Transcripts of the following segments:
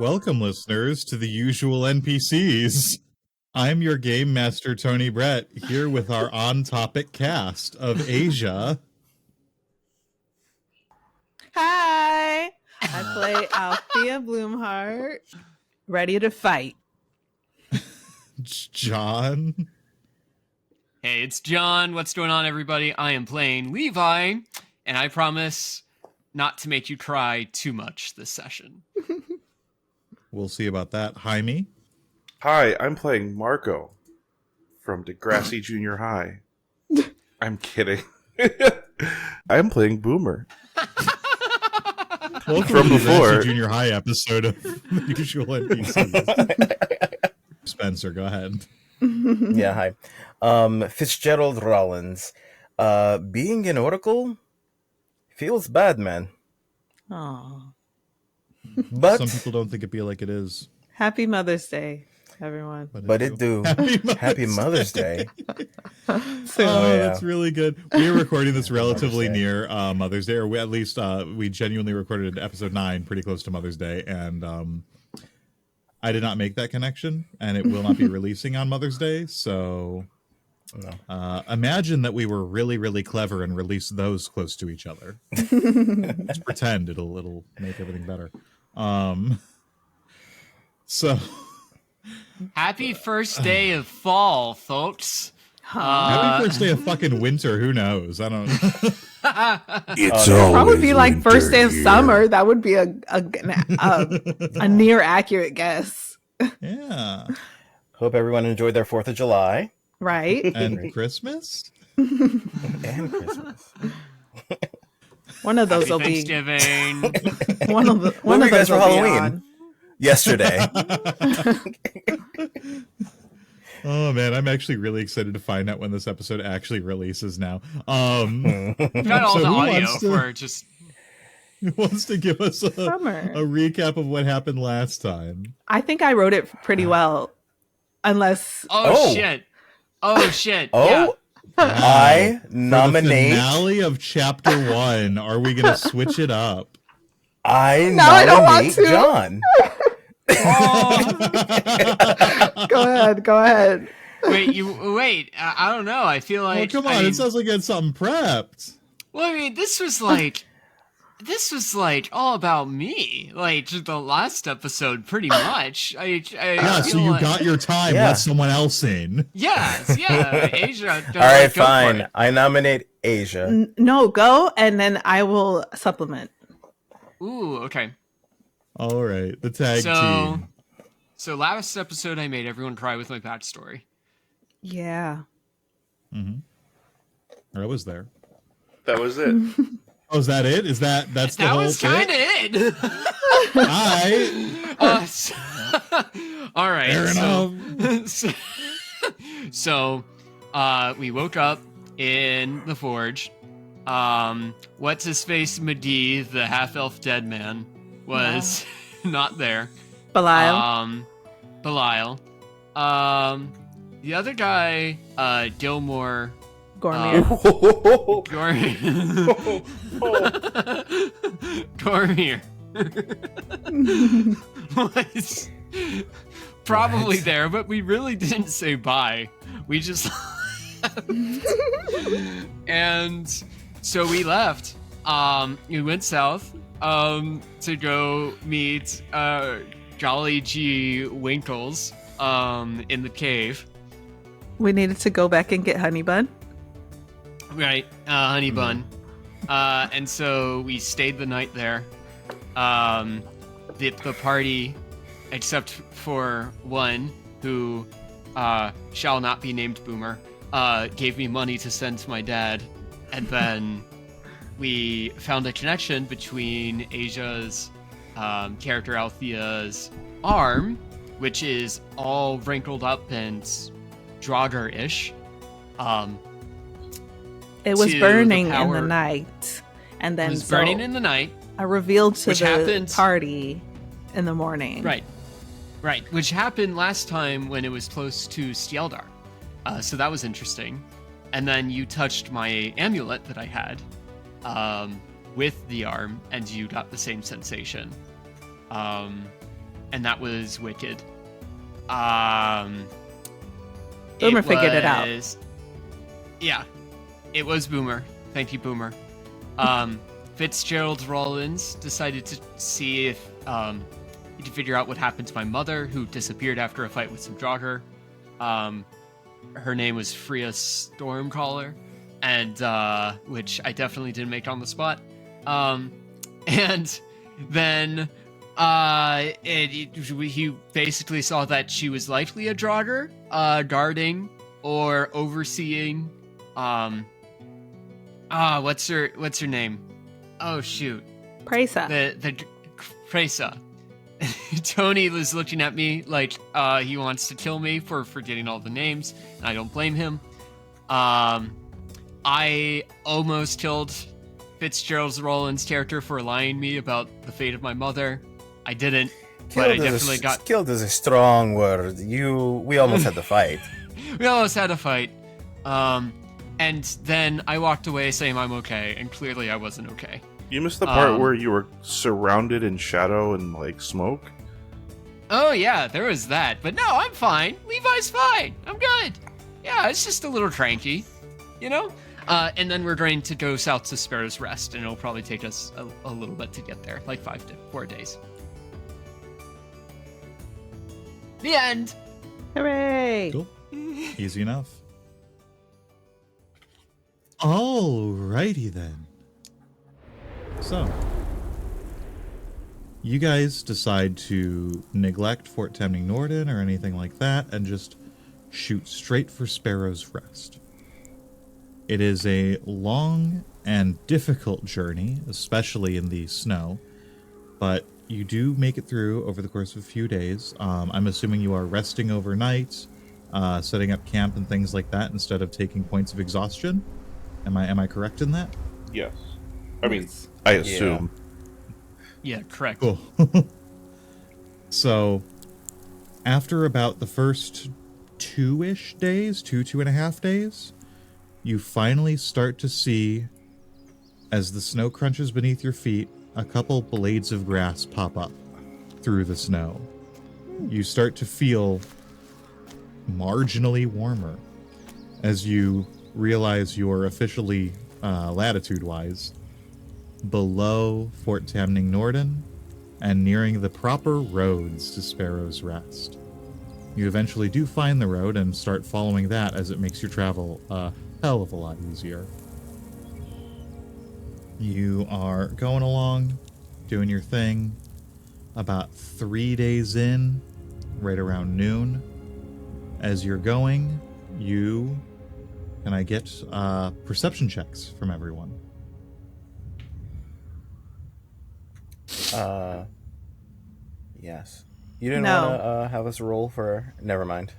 Welcome, listeners, to the Usual NPCs. I'm your game master, Tony Brett, here with our on-topic cast of Asia. Hi! I play Althea Bloomhart, ready to fight. John. Hey, it's John. What's going on, everybody? I am playing Levi, and I promise not to make you cry too much this session. We'll see about that. Jaime. Hi, I'm playing Marco from Degrassi Junior High. I'm kidding. I'm playing Boomer. Welcome From to the before. Degrassi Junior High episode of the Usual NPCs. Spencer, go ahead. Yeah, hi. Fitzgerald Rollins. Being an oracle feels bad, man. Aww. But Some people don't think it be like it is. Happy Mother's Day, everyone. But it do. Happy Mother's Day. That's really good. We are recording this relatively near Mother's Day, or we, at least we genuinely recorded episode 9 pretty close to Mother's Day, and I did not make that connection, and it will not be releasing on Mother's Day, so No. Imagine that we were really, really clever and released those close to each other. Let's pretend it'll make everything better. So Happy first day of fall, folks. happy first day of fucking winter. Who knows? I don't know. It's Probably be like first day of summer. That would be a near accurate guess. Yeah. Hope everyone enjoyed their 4th of July. Right? And Christmas? And Christmas. One of those Happy will be Thanksgiving. one of Where were you guys those for will be Halloween? on. Yesterday. Oh man, I'm actually really excited to find out when this episode actually releases now. We've got all So the who audio wants to- for just... Who wants to give us a Summer. recap of what happened last time? I think I wrote it pretty well. Unless Oh. Shit. Oh, shit. Oh, Yeah. I For the nominate. finale of chapter 1, are we gonna switch it up? I No, I don't want nominate to. John. go ahead. Wait. I don't know. I feel Well, like... come on, I mean, it sounds like you had something prepped. Well, I mean, this was like all about me. Like the last episode, pretty much. Yeah, so you got your time, Yeah. let someone else in. Yes, yeah. Asia. All right, fine. I nominate Asia. No, go, and then I will supplement. Ooh, okay. All right, the tag team. So last episode, I made everyone cry with my backstory. Yeah. I was there. That was it. Oh, is that it? That's the That whole was thing? kind of it. All right. Fair enough. So, we woke up in the forge. What's his face? Medivh, the half-elf dead man, was not there. Belial. Belial. The other guy, Dilmore. Gormir. Gormir was probably there, but we really didn't say bye. We just and so we left. We went south to go meet Jolly G Winkles in the cave. We needed to go back and get Honey Bun. Right, Honey Bun. And so we stayed the night there. The party, except for one who shall not be named Boomer, gave me money to send to my dad. And then we found a connection between Asia's character Althea's arm, which is all wrinkled up and Draugr-ish. It was to burning the in the power- night, and then It was burning in the night. I revealed to which the happened- party in the morning. Right. Which happened last time when it was close to Stjeldar. So that was interesting. And then you touched my amulet that I had with the arm, and you got the same sensation. and that was wicked. Boomer figured it out. Yeah, it was Boomer. Thank you, Boomer. Fitzgerald Rollins decided to see if he could figure out what happened to my mother, who disappeared after a fight with some Draugr. Her name was Freya Stormcaller, and which I definitely didn't make on the spot. And then he basically saw that she was likely a Draugr, guarding or overseeing. What's her name? Oh shoot, Presa. the Presa. Tony was looking at me like he wants to kill me for forgetting all the names, and I don't blame him. I almost killed Fitzgerald Rollins' character for lying to me about the fate of my mother. I didn't, but I definitely got killed. Is a strong word. We almost had the fight. We almost had a fight. And then I walked away saying I'm okay, and clearly I wasn't okay. You missed the part where you were surrounded in shadow and like smoke. Oh yeah, there was that. But no, I'm fine. Levi's fine. I'm good. Yeah, it's just a little cranky, you know? And then we're going to go south to Sparrow's Rest, and it'll probably take us a little bit to get there, like 5 to 4 days. The end. Hooray! Cool. Easy enough. Alrighty then. So, you guys decide to neglect Fort Temning Norden or anything like that and just shoot straight for Sparrow's Rest. It is a long and difficult journey, especially in the snow, but you do make it through over the course of a few days. I'm assuming you are resting overnight, setting up camp and things like that instead of taking points of exhaustion. Am I correct in that? Yes. I mean, I assume. Yeah, correct. Cool. So, after about the first 2-ish days, 2.5 days, you finally start to see, as the snow crunches beneath your feet, a couple blades of grass pop up through the snow. You start to feel marginally warmer as you realize you're officially, latitude-wise, below Fort Temning Norden and nearing the proper roads to Sparrow's Rest. You eventually do find the road and start following that, as it makes your travel a hell of a lot easier. You are going along, doing your thing. About 3 days in, right around noon, as you're going, can I get perception checks from everyone? Yes. You didn't No. want to have us roll for... Never mind.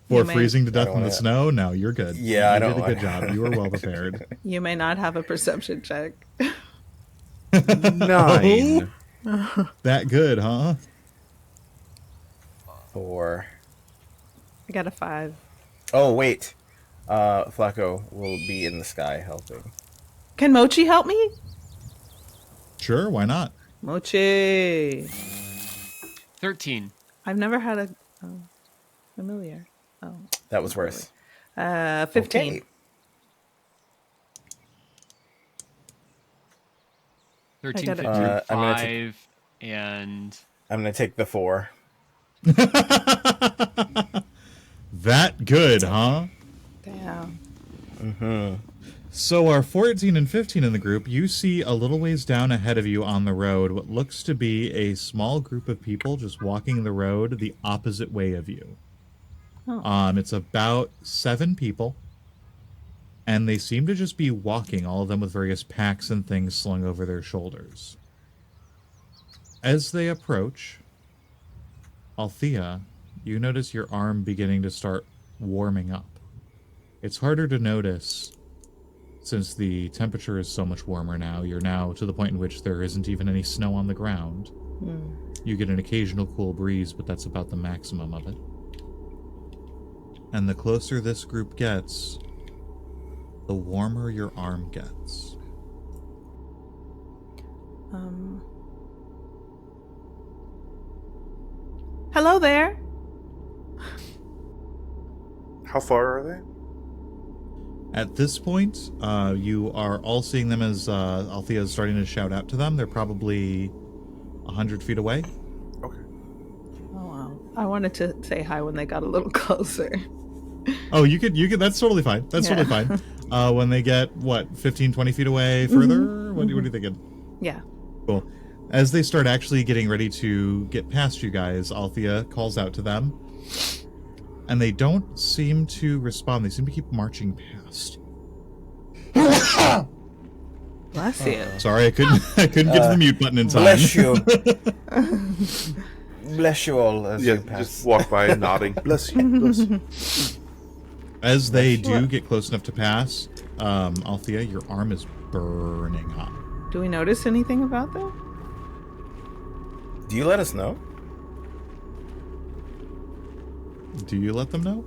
For You may- freezing to I death don't in the wanna- snow? No, you're good. Yeah, I you don't did a good want- job. You were well prepared. You may not have a perception check. 9. That good, huh? 4. I got a 5. Oh, wait. Flacco will be in the sky helping. Can Mochi help me? Sure, why not? Mochi. 13. I've never had a familiar. Oh. That was worse. 15. Okay. 13, got it. 15, I'm gonna 5, and... I'm going to take the 4. That good, huh? Damn. Mm-hmm. So our 14 and 15 in the group, you see a little ways down ahead of you on the road what looks to be a small group of people just walking the road the opposite way of you. Oh. It's about 7 people, and they seem to just be walking, all of them with various packs and things slung over their shoulders. As they approach, Althea, you notice your arm beginning to start warming up. It's harder to notice since the temperature is so much warmer now. You're now to the point in which there isn't even any snow on the ground. You get an occasional cool breeze, but that's about the maximum of it. And the closer this group gets, the warmer your arm gets. Hello there. How far are they? At this point, you are all seeing them as Althea is starting to shout out to them. They're probably 100 feet away. Okay. Oh wow. I wanted to say hi when they got a little closer. Oh, you could. That's totally fine. That's totally fine. When they get, 15, 20 feet away further? What are you thinking? Yeah. Cool. As they start actually getting ready to get past you guys, Althea calls out to them. And they don't seem to respond. They seem to keep marching past. Bless you. Sorry, I couldn't get to the mute button in time. Bless you. Bless you all as you pass. Just walk by nodding. Bless you. Bless you. As they do get close enough to pass, Althea, your arm is burning hot. Do we notice anything about that? Do you let us know? Do you let them know?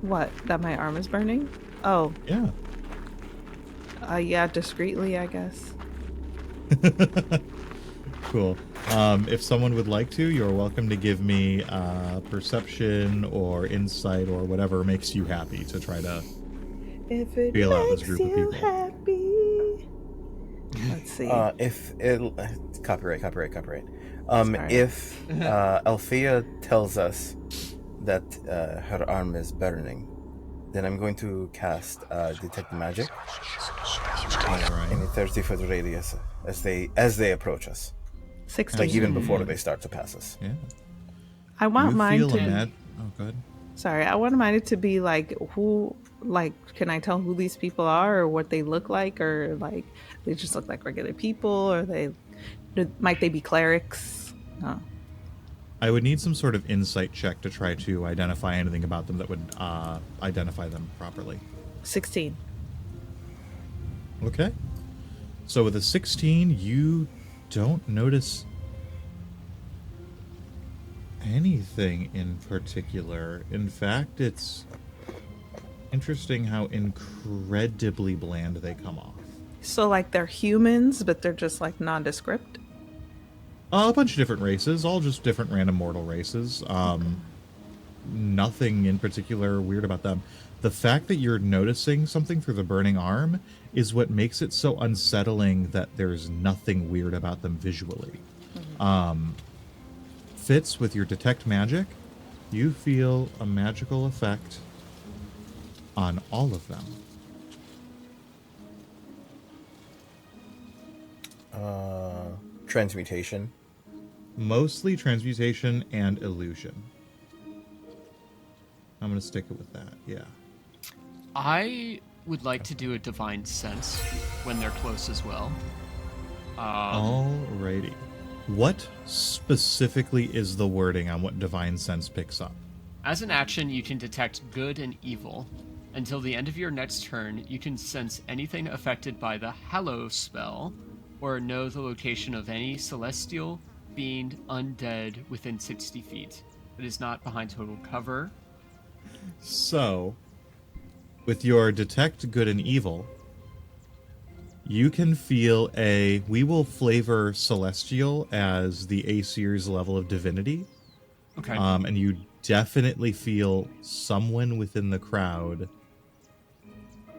What? That my arm is burning? Oh. Yeah. Yeah, discreetly, I guess. Cool. If someone would like to, you're welcome to give me perception or insight or whatever makes you happy to try to If it feel out this makes group of you people. happy. Let's see. If it copyright. Sorry. If Althea tells us that her arm is burning, then I'm going to cast detect magic in a 30-foot radius as they approach us, 16. like even before they start to pass us. Yeah. I want You mine feel to. Oh, go ahead. Sorry, I want mine to be like who. Like, can I tell who these people are, or what they look like, or like they just look like regular people, or might they be clerics? Oh. I would need some sort of insight check to try to identify anything about them that would identify them properly. 16. Okay. So with a 16, you don't notice anything in particular. In fact, it's interesting how incredibly bland they come off. So like they're humans, but they're just like nondescript. A bunch of different races, all just different random mortal races. Nothing in particular weird about them. The fact that you're noticing something through the burning arm is what makes it so unsettling that there's nothing weird about them visually. Fitz, with your detect magic, you feel a magical effect on all of them. Transmutation. Mostly transmutation and illusion. I'm going to stick it with that, yeah. I would like to do a divine sense when they're close as well. Alrighty. What specifically is the wording on what divine sense picks up? As an action, you can detect good and evil. Until the end of your next turn, you can sense anything affected by the Hallow spell, or know the location of any celestial, fiend, undead within 60 feet. It is not behind total cover. So, with your detect good and evil, you can feel we will flavor celestial as the Aesir's level of divinity. Okay. And you definitely feel someone within the crowd,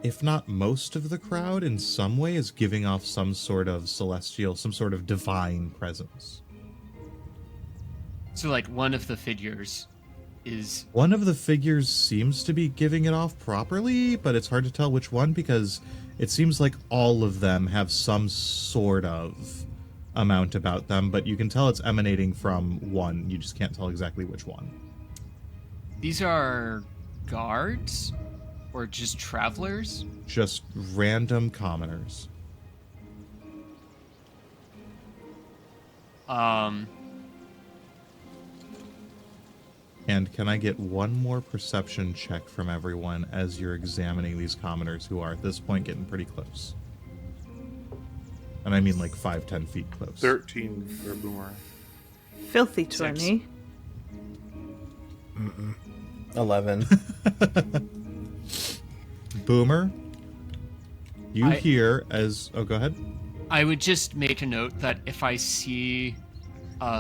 if not most of the crowd, in some way is giving off some sort of celestial, some sort of divine presence. So, like, one of the figures is... One of the figures seems to be giving it off properly, but it's hard to tell which one because it seems like all of them have some sort of amount about them, but you can tell it's emanating from one. You just can't tell exactly which one. These are guards? Or just travelers? Just random commoners. And can I get one more perception check from everyone as you're examining these commoners who are at this point getting pretty close? And I mean like 5-10 feet close. 13 for Boomerang. Filthy 20. 11. Boomer, you hear as... Oh, go ahead. I would just make a note that if I see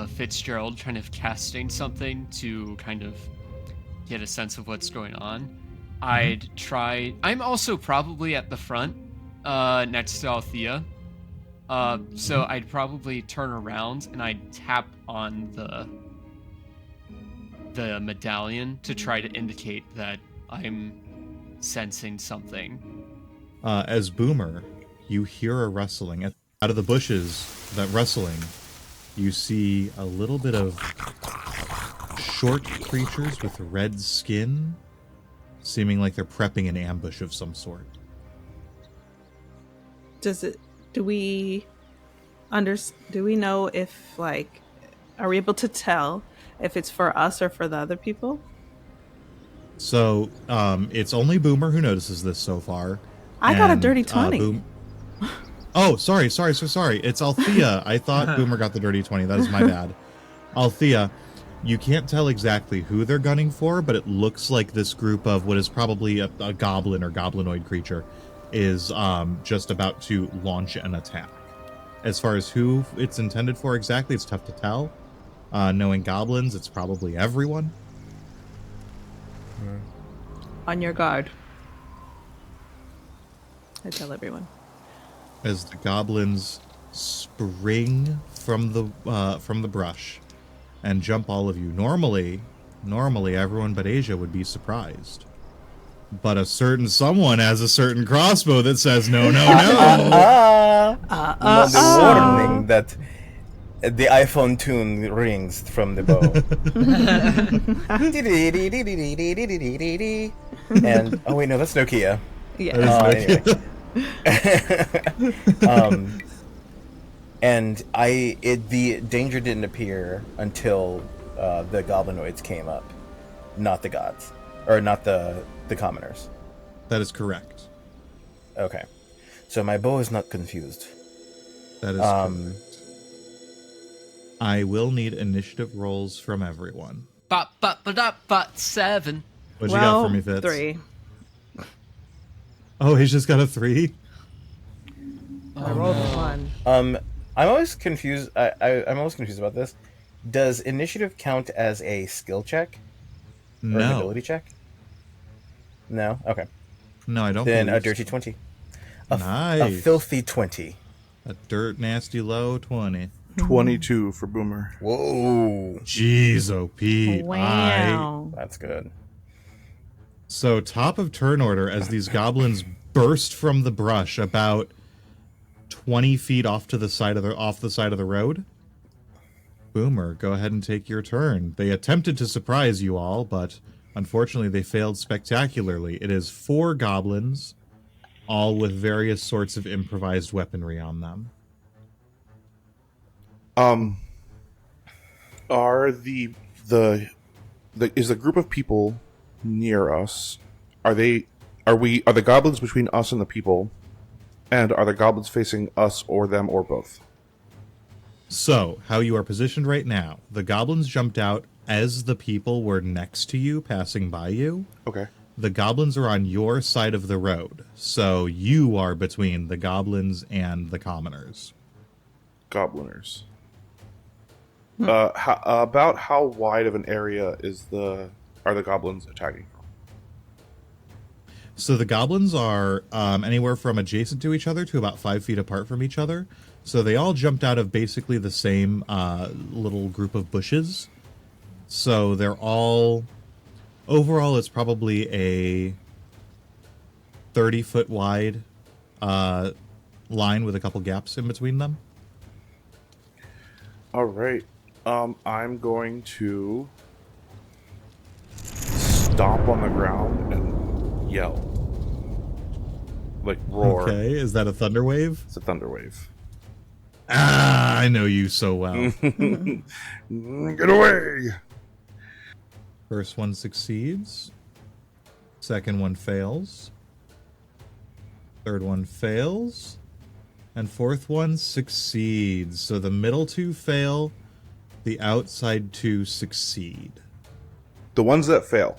Fitzgerald kind of casting something to kind of get a sense of what's going on, I'd try. I'm also probably at the front, next to Althea. So I'd probably turn around and I'd tap on the medallion to try to indicate that I'm sensing something. As Boomer, you hear a rustling. Out of the bushes, that rustling, you see a little bit of short creatures with red skin, seeming like they're prepping an ambush of some sort. Do we know if, like, are we able to tell if it's for us or for the other people? So, it's only Boomer who notices this so far. I got a dirty 20. Oh, sorry. It's Althea. I thought Boomer got the dirty 20. That is my bad. Althea, you can't tell exactly who they're gunning for, but it looks like this group of what is probably a goblin or goblinoid creature is just about to launch an attack. As far as who it's intended for exactly, it's tough to tell. Knowing goblins, it's probably everyone. On your guard. I tell everyone. As the goblins spring from the brush and jump all of you. Normally everyone but Asia would be surprised. But a certain someone has a certain crossbow that says no. Warning that the iPhone tune rings from the bow. And oh wait, no, that's Nokia. Yeah. Anyway. And the danger didn't appear until the goblinoids came up, not the gods, or not the commoners. That is correct. Okay, so my bow is not confused. That is correct. I will need initiative rolls from everyone. But 7. What you got for me, Fitz? 3. Oh, he's just got a 3? I rolled a 1. I'm always confused. I'm always confused about this. Does initiative count as a skill check? Or an ability check? No? Okay. No, I don't. Then a dirty 20. Nice. A filthy 20. A dirt nasty low 20. 22 for Boomer. Whoa. Jeez, Pete. Wow. That's good. So top of turn order as these goblins burst from the brush about 20 feet off the side of the road. Boomer, go ahead and take your turn. They attempted to surprise you all, but unfortunately they failed spectacularly. It is 4 goblins, all with various sorts of improvised weaponry on them. Are the is the group of people near us? Are the goblins between us and the people? And are the goblins facing us or them or both? So, how you are positioned right now. The goblins jumped out as the people were next to you, passing by you. Okay. The goblins are on your side of the road. So, you are between the goblins and the commoners. Gobliners. About how wide of an area are the goblins attacking from? So the goblins are anywhere from adjacent to each other to about 5 feet apart from each other. So they all jumped out of basically the same little group of bushes. So they're all... Overall, it's probably a 30-foot wide line with a couple gaps in between them. All right. I'm going to stomp on the ground and yell. Like roar. Okay, is that a thunder wave? It's a thunder wave. Ah, I know you so well. Get away! First one succeeds. Second one fails. Third one fails. And fourth one succeeds. So the middle 2 fail. The outside 2 succeed. The ones that fail,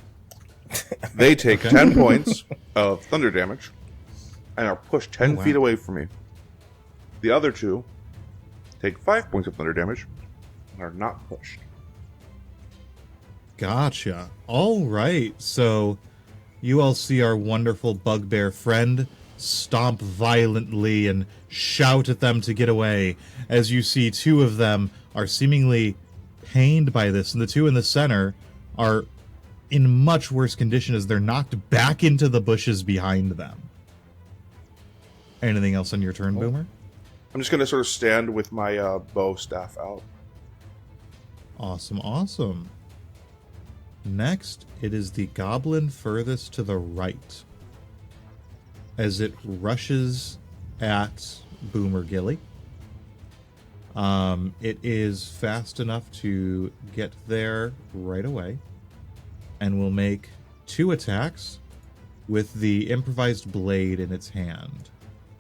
they take 10 points of thunder damage and are pushed 10 feet away from me. The other 2 take 5 points of thunder damage are not pushed. Gotcha. All right. So you all see our wonderful bugbear friend stomp violently and shout at them to get away, as you see two of them are seemingly pained by this, and the two in the center are in much worse condition as they're knocked back into the bushes behind them. Anything else on your turn, Boomer? I'm just going to sort of stand with my bow staff out. Awesome, awesome. Next, it is the goblin furthest to the right, as it rushes at Boomer Gilly. It is fast enough to get there right away, and will make 2 attacks with the improvised blade in its hand.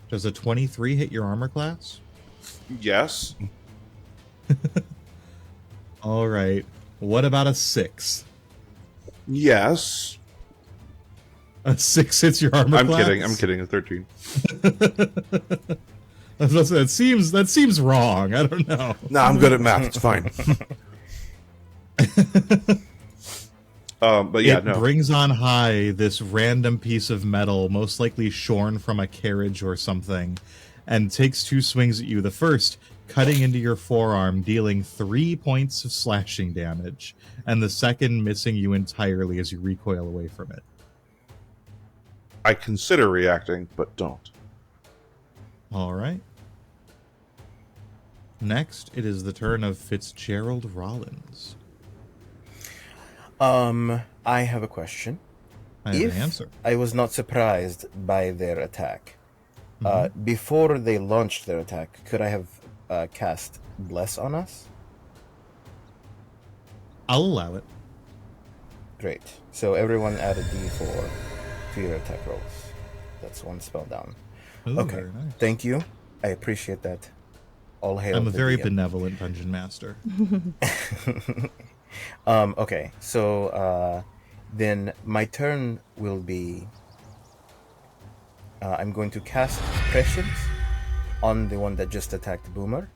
Does a 23 hit your armor class? Yes. All right. What about a 6? Yes. A 6 hits your armor class? I'm kidding. A 13. That seems wrong. I don't know. No, I'm good at math. It's fine. But yeah, it no. brings on high this random piece of metal, most likely shorn from a carriage or something, and takes 2 swings at you. The first cutting into your forearm, dealing 3 points of slashing damage, and the second missing you entirely as you recoil away from it. I consider reacting, but don't. All right. Next, it is the turn of Fitzgerald Rollins. I have a question. I have an answer. I was not surprised by their attack, before they launched their attack, could I have cast Bless on us? I'll allow it. Great. So everyone add a D4 to your attack rolls. That's 1 spell down. Ooh, Okay. very nice. Thank you. I appreciate that. All hail I'm a the very DM. benevolent dungeon master. Okay, so then my turn will be I'm going to cast Prescience on the one that just attacked Boomer.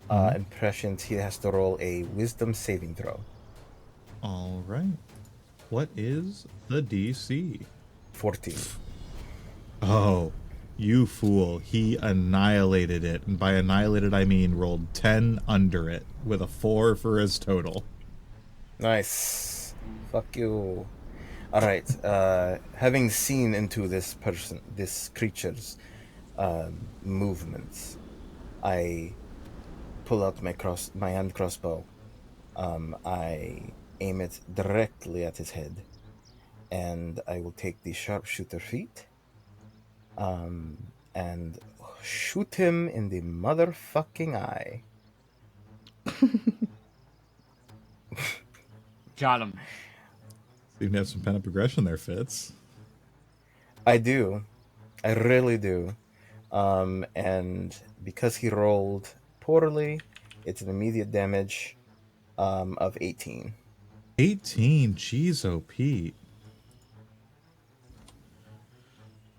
And Prescience, he has to roll a Wisdom saving throw. All right. What is the DC? 14. Oh, you fool. He annihilated it. And by annihilated, I mean rolled 10 under it with a 4 for his total. Nice. Fuck you. Alright, having seen into this creature's movements, I pull out my hand crossbow. I aim it directly at his head, and I will take the sharpshooter feat, and shoot him in the motherfucking eye. Got him. You can have some pen up aggression there, Fitz. I do. I really do. And because he rolled poorly, it's an immediate damage of 18. 18. Jeez, oh, Pete.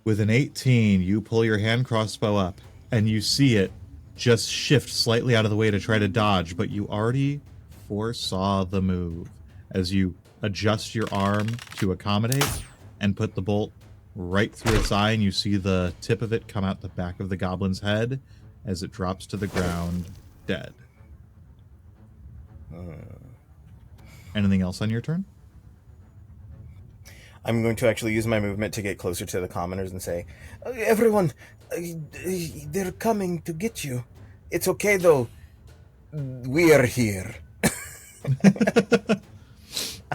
With an 18, you pull your hand crossbow up, and you see it just shift slightly out of the way to try to dodge, but you already foresaw the move as you adjust your arm to accommodate and put the bolt right through its eye, and you see the tip of it come out the back of the goblin's head as it drops to the ground, dead. Anything else on your turn? I'm going to actually use my movement to get closer to the commoners and say, everyone, they're coming to get you. It's okay, though. We are here.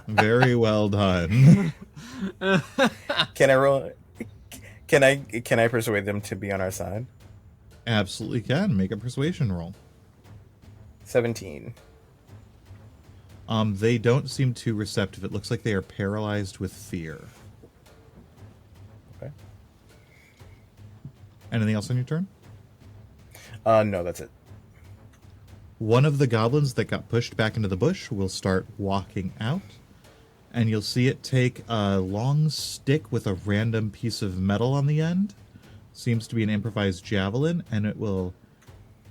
Very well done. Can I roll? Can I persuade them to be on our side? Absolutely can. Make a persuasion roll. 17. They don't seem too receptive. It looks like they are paralyzed with fear. Okay. Anything else on your turn? No, that's it. One of the goblins that got pushed back into the bush will start walking out, and you'll see it take a long stick with a random piece of metal on the end. Seems to be an improvised javelin, and it will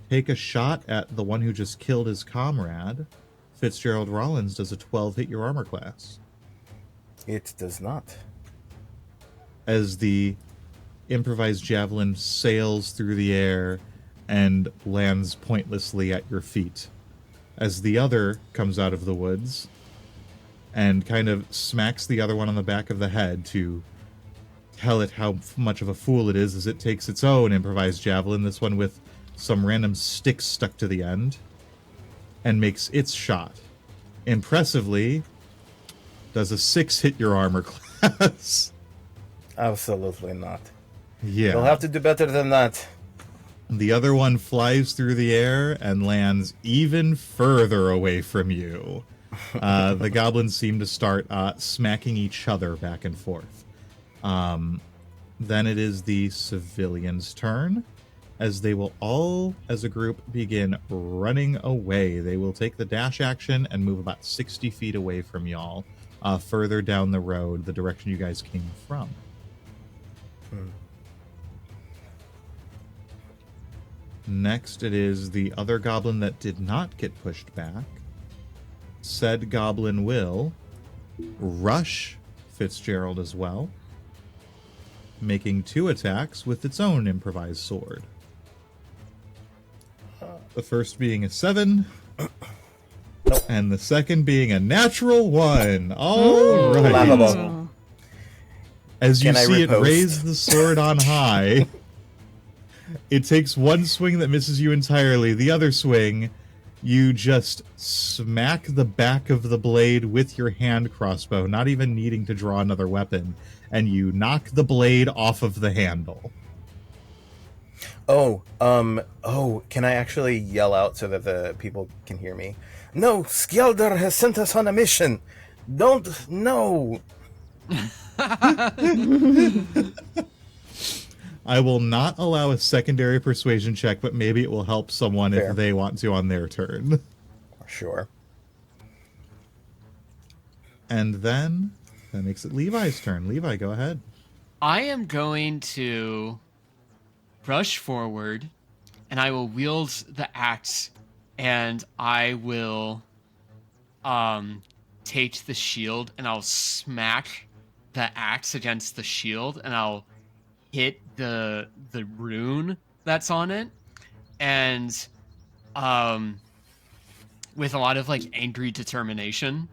take a shot at the one who just killed his comrade. Fitzgerald Rollins, does a 12 hit your armor class? It does not. As the improvised javelin sails through the air and lands pointlessly at your feet. As the other comes out of the woods and kind of smacks the other one on the back of the head to tell it how much of a fool it is, as it takes its own improvised javelin, this one with some random sticks stuck to the end, and makes its shot. Impressively, does a 6 hit your armor class? Absolutely not. Yeah. You'll have to do better than that. The other one flies through the air and lands even further away from you. The goblins seem to start smacking each other back and forth. Then it is the civilians' turn, as they will all, as a group, begin running away. They will take the dash action and move about 60 feet away from y'all, further down the road, the direction you guys came from. Next, it is the other goblin that did not get pushed back. Said goblin will rush Fitzgerald as well, making 2 attacks with its own improvised sword. The first being a 7, and the second being a natural 1. All right. Laughable. As you Can I see it riposte? raise the sword on high, it takes one swing that misses you entirely. The other swing, you just smack the back of the blade with your hand crossbow, not even needing to draw another weapon, and you knock the blade off of the handle. Oh, can I actually yell out so that the people can hear me? No, Skjelder has sent us on a mission. No. I will not allow a secondary persuasion check, but maybe it will help someone Fair. if they want to on their turn. Sure. And then that makes it Levi's turn. Levi, go ahead. I am going to rush forward, and I will wield the axe, and I will take the shield, and I'll smack the axe against the shield, and I'll hit the rune that's on it, and with a lot of like angry determination,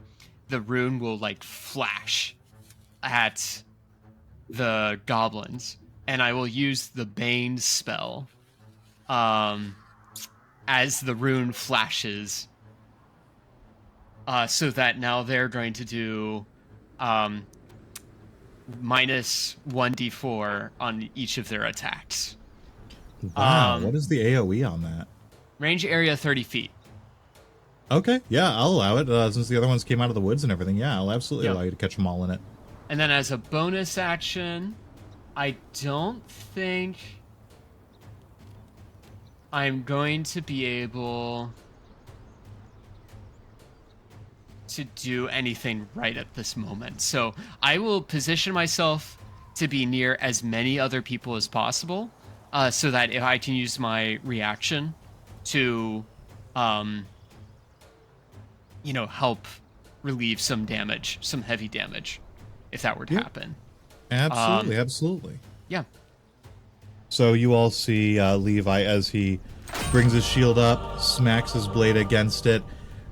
the rune will like flash at the goblins, and I will use the Bane spell as the rune flashes, so that now they're going to do minus 1d4 on each of their attacks. Wow, what is the AoE on that? Range area 30 feet. Okay, yeah, I'll allow it. Since the other ones came out of the woods and everything, yeah, I'll absolutely allow you to catch them all in it. And then as a bonus action, I don't think I'm going to be able to do anything right at this moment. So I will position myself to be near as many other people as possible, so that if I can use my reaction to, help relieve some damage, some heavy damage, if that were to happen. Absolutely, absolutely. Yeah. So you all see Levi as he brings his shield up, smacks his blade against it.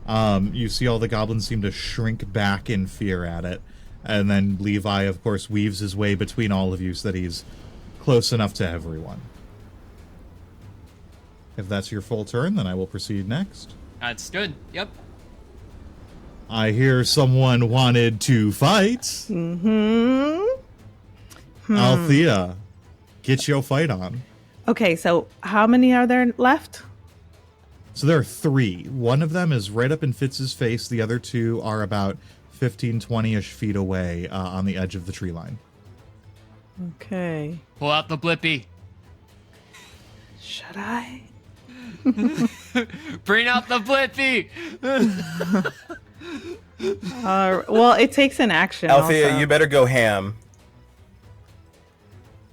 You see all the goblins seem to shrink back in fear at it. And then Levi, of course, weaves his way between all of you so that he's close enough to everyone. If that's your full turn, then I will proceed next. That's good. Yep. I hear someone wanted to fight. Althea, get your fight on. Okay, so how many are there left? So there are 3. One of them is right up in Fitz's face. The other 2 are about 15, 20-ish feet away on the edge of the tree line. Okay. Pull out the blippy. Should I? Bring out the blippy. Well, it takes an action. Althea, also. you better go ham.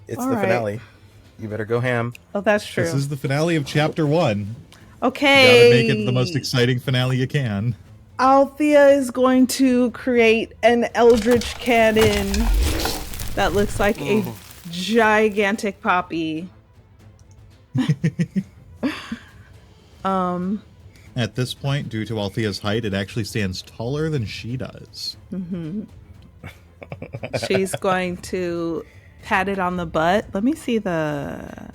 It's All the right. finale. You better go ham. Oh, that's true. This is the finale of chapter 1. Okay. You gotta make it the most exciting finale you can. Althea is going to create an eldritch cannon that looks like a gigantic poppy. At this point, due to Althea's height, it actually stands taller than she does. She's going to pat it on the butt. Let me see the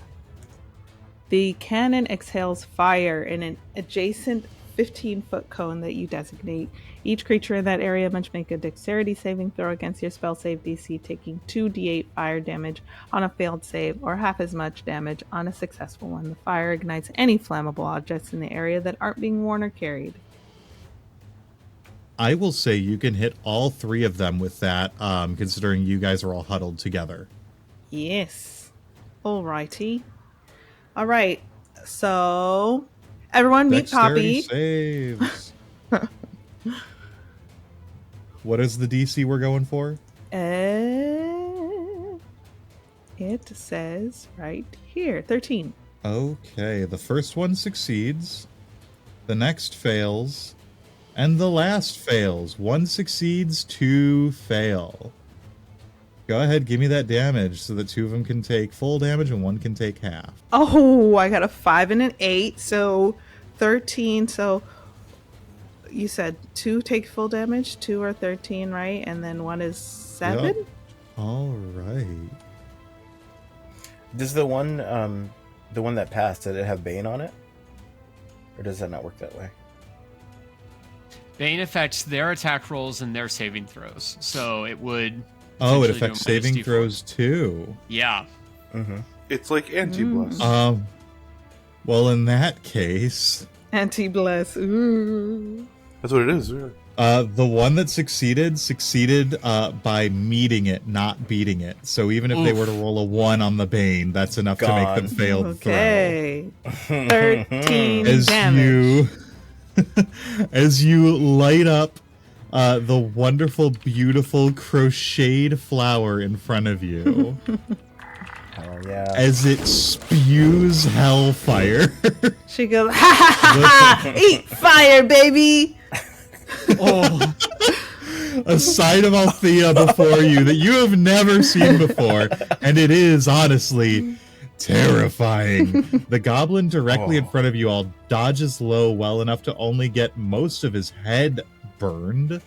cannon exhales fire in an adjacent 15-foot cone that you designate. Each creature in that area must make a dexterity saving throw against your spell save DC, taking 2d8 fire damage on a failed save, or half as much damage on a successful one. The fire ignites any flammable objects in the area that aren't being worn or carried. I will say you can hit all 3 of them with that, considering you guys are all huddled together. Yes. Alrighty. Alright. So, everyone meet Dexterity Poppy. saves. What is the DC we're going for? It says right here, 13. Okay, the first one succeeds, the next fails, and the last fails. 1 succeeds, 2 fail. Go ahead, give me that damage so that 2 of them can take full damage and 1 can take half. Oh, I got a 5 and an 8, so 13. So you said 2 take full damage, 2 are 13, right? And then 1 is 7? Yep. All right. Does the one that passed, did it have Bane on it? Or does that not work that way? Bane affects their attack rolls and their saving throws, so it would. Oh, it potentially do affects a saving -D4. throws too. Yeah. Mm-hmm. It's like anti-bless. Well, in that case, Anti-bless. Ooh. That's what it is. Yeah. the one that succeeded by meeting it, not beating it. So even if they were to roll a 1 on the Bane, that's enough to make them fail the Okay. 13 as damage. as you light up the wonderful, beautiful crocheted flower in front of you, Oh yeah. as it spews hellfire. She goes, ha ha ha ha! Eat fire, baby! Oh, A side of Althea before you that you have never seen before, and it is honestly terrifying. The goblin directly in front of you all dodges low well enough to only get most of his head burned,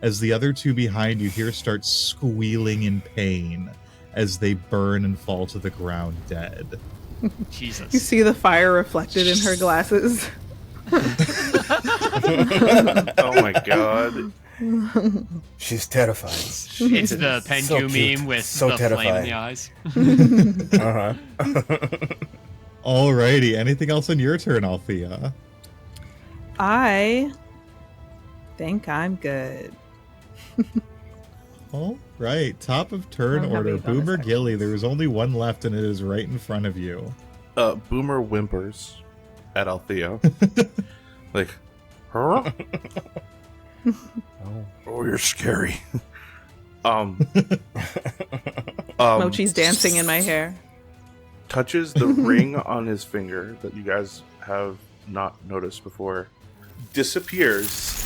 as the other 2 behind you here start squealing in pain as they burn and fall to the ground dead. Jesus. You see the fire reflected in her glasses. Oh my god. She's terrifying. It's the Pengu So cute. meme with So the flame in terrifying. the eyes. Uh-huh. Alrighty, anything else on your turn, Althea? I think I'm good. All right, top of turn I don't have order. any bonus Boomer actions. Gilly, there is only 1 left and it is right in front of you. Boomer whimpers at Althea. Like, huh? Oh, you're scary. Mochi's dancing in my hair. Touches the ring on his finger that you guys have not noticed before, disappears,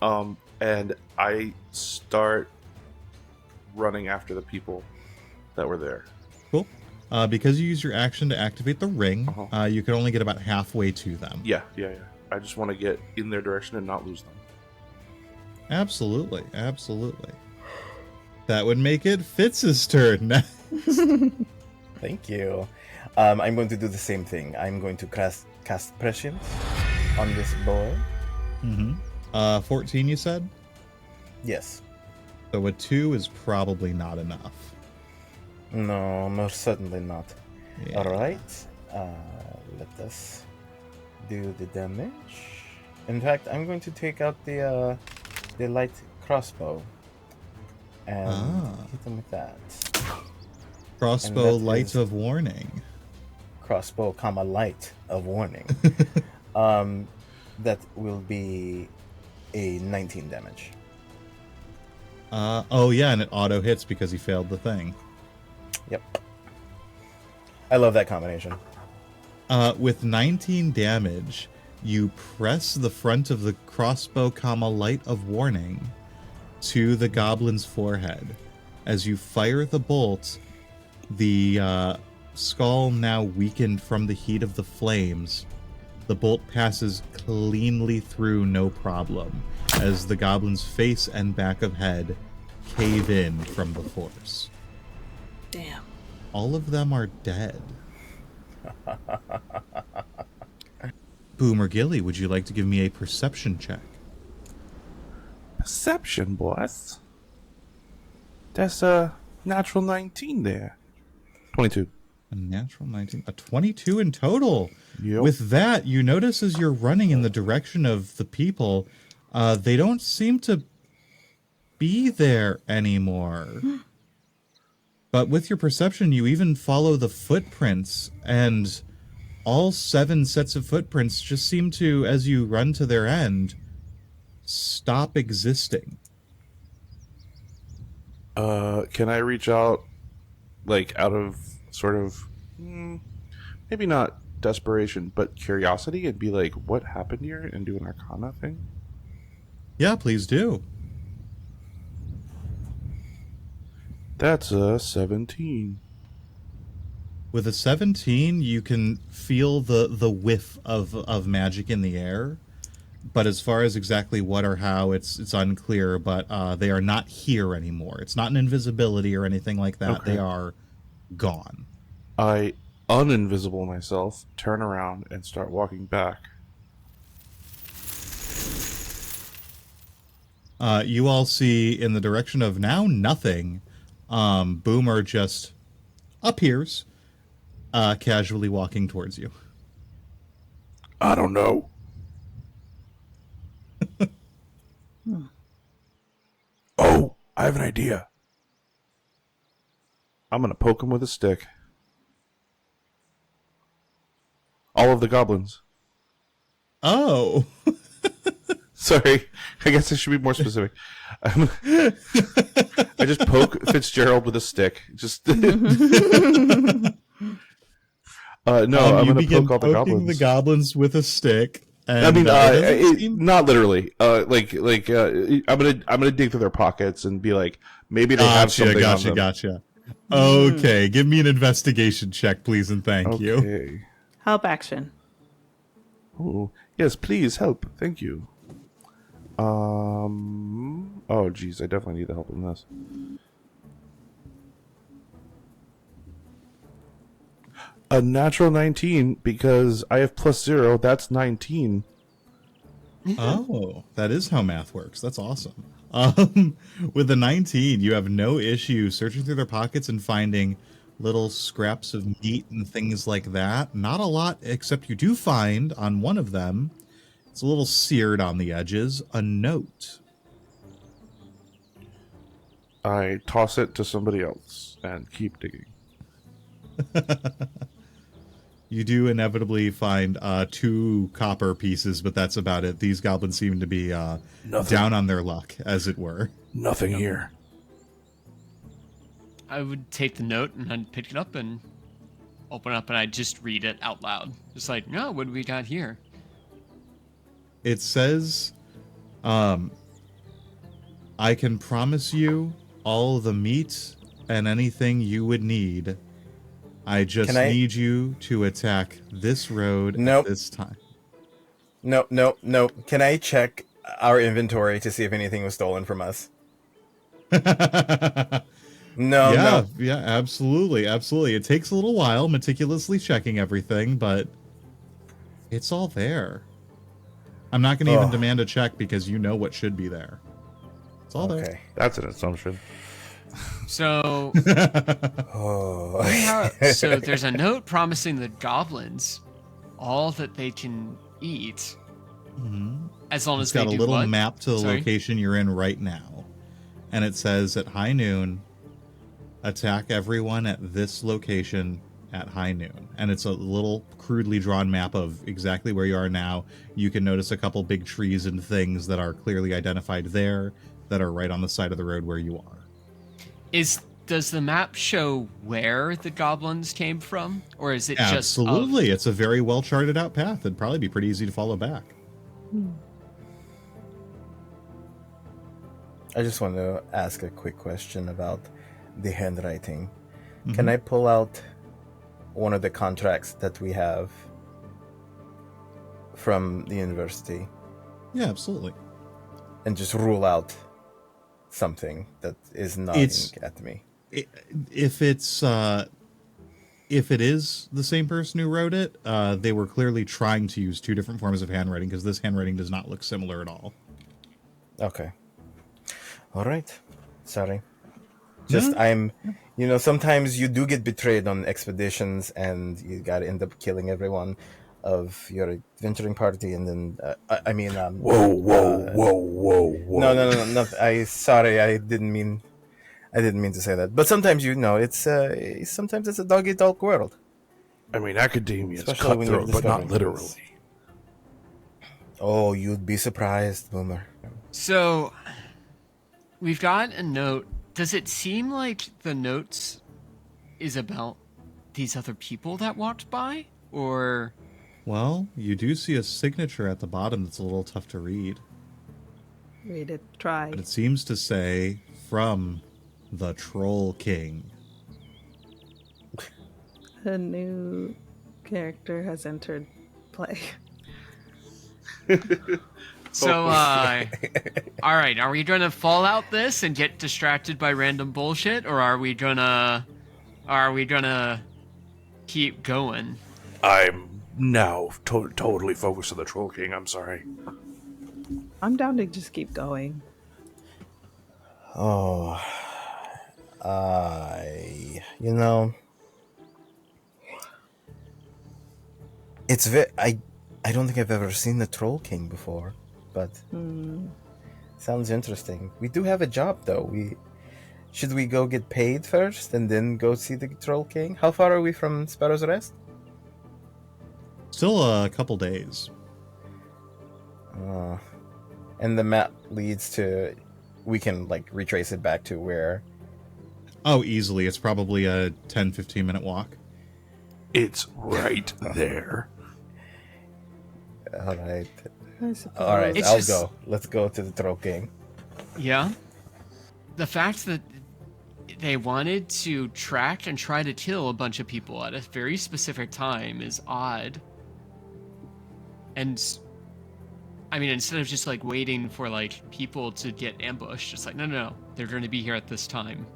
and I start running after the people that were there. Cool. Because you use your action to activate the ring, Uh-huh. you can only get about halfway to them. Yeah. I just want to get in their direction and not lose them. Absolutely. That would make it Fitz's turn. Thank you. I'm going to do the same thing. I'm going to cast prescience on this boy. 14, you said? Yes. So a 2 is probably not enough. No, most certainly not. Yeah. All right. Let us do the damage. In fact, I'm going to take out the light crossbow and hit him with that. Crossbow And that light is- of warning. Crossbow, comma light of warning. That will be a 19 damage. Oh yeah, and it auto hits because he failed the thing. Yep. I love that combination. With 19 damage, you press the front of the crossbow, light of warning to the goblin's forehead. As you fire the bolt, the skull now weakened from the heat of the flames. The bolt passes cleanly through, no problem, as the goblin's face and back of head cave in from the force. Damn. All of them are dead. Boomer Gilly, would you like to give me a perception check? Perception, boss. That's a natural 19 there. 22. A natural 19. A 22 in total. Yep. With that, you notice as you're running in the direction of the people, they don't seem to be there anymore. But with your perception, you even follow the footprints, and all 7 sets of footprints just seem to, as you run to their end, stop existing. Can I reach out, like, out of sort of, maybe not desperation, but curiosity, and be like, what happened here, and do an Arcana thing? Yeah, please do. That's a 17. With a 17, you can feel the whiff of magic in the air. But as far as exactly what or how, it's unclear. But they are not here anymore. It's not an invisibility or anything like that. Okay. They are gone. I uninvisible myself, turn around, and start walking back. You all see in the direction of now nothing. Boomer just appears, casually walking towards you. I don't know. Oh, I have an idea. I'm going to poke him with a stick. All of the goblins. Oh. Sorry, I guess I should be more specific. I just poke Fitzgerald with a stick. Just no, I'm you going to begin poke all the poking goblins. the goblins with a stick. And, I mean, it seem- not literally. I'm gonna dig through their pockets and be like, maybe they have something on them. Gotcha. Okay, give me an investigation check, please, and thank you. Okay. Help action. Oh, yes, please help. Thank you. Oh, geez, I definitely need the help in this. A natural 19 because I have +0. That's 19. Oh, that is how math works. That's awesome. With a 19, you have no issue searching through their pockets and finding little scraps of meat and things like that. Not a lot, except you do find on one of them, it's a little seared on the edges, a note. I toss it to somebody else and keep digging. You do inevitably find 2 copper pieces, but that's about it. These goblins seem to be down on their luck, as it were. Nothing here. I would take the note and I'd pick it up and open it up and I'd just read it out loud. Just like, no, what do we got here? It says, I can promise you all the meat and anything you would need. I just need you to attack this road at this time. No. Can I check our inventory to see if anything was stolen from us? No. Yeah, absolutely. It takes a little while, meticulously checking everything, but it's all there. I'm not going to even demand a check because you know what should be there. It's all there. That's an assumption. So, so there's a note promising the goblins all that they can eat, as long as they do It's got a little what? map to the location you're in right now, and it says at high noon, attack everyone at this location at high noon. And it's a little crudely drawn map of exactly where you are now. You can notice a couple big trees and things that are clearly identified there that are right on the side of the road where you are. Is does the map show where the goblins came from, or is it Absolutely. just It's a very well charted out path. It'd probably be pretty easy to follow back. I just want to ask a quick question about the handwriting. Can I pull out one of the contracts that we have from the university Yeah, absolutely. and just rule out something that is nodding at me? If it is the same person who wrote it, they were clearly trying to use two different forms of handwriting, because this handwriting does not look similar at all. Okay. All right. Sorry. Just sometimes you do get betrayed on expeditions and you gotta end up killing everyone of your adventuring party, and then Whoa. No. Sorry, I didn't mean to say that. But sometimes it's sometimes it's a dog eat dog world. I mean, academia is Especially when you're cutthroat, but not discovering literally. things. Oh, you'd be surprised, Boomer. So, we've got a note. Does it seem like the notes is about these other people that walked by? Or... Well, you do see a signature at the bottom that's a little tough to read. Read it. Try. But it seems to say, from the Troll King. A new character has entered play. So, all right, are we gonna fall out this and get distracted by random bullshit, or are we gonna keep going? I'm now totally focused on the Troll King. I'm sorry. I'm down to just keep going. Oh, it's I don't think I've ever seen the Troll King before, but sounds interesting. We do have a job though. Should we go get paid first and then go see the Troll King? How far are we from Sparrow's Rest? Still a couple days. And the map leads to, we can retrace it back to where? Oh, easily. It's probably a 10-15 minute walk. It's right there. All right. I suppose. All right, It's I'll just- go. Let's go to the Troll King. Yeah. The fact that they wanted to track and try to kill a bunch of people at a very specific time is odd. And I mean, instead of just waiting for people to get ambushed, it's no, they're going to be here at this time.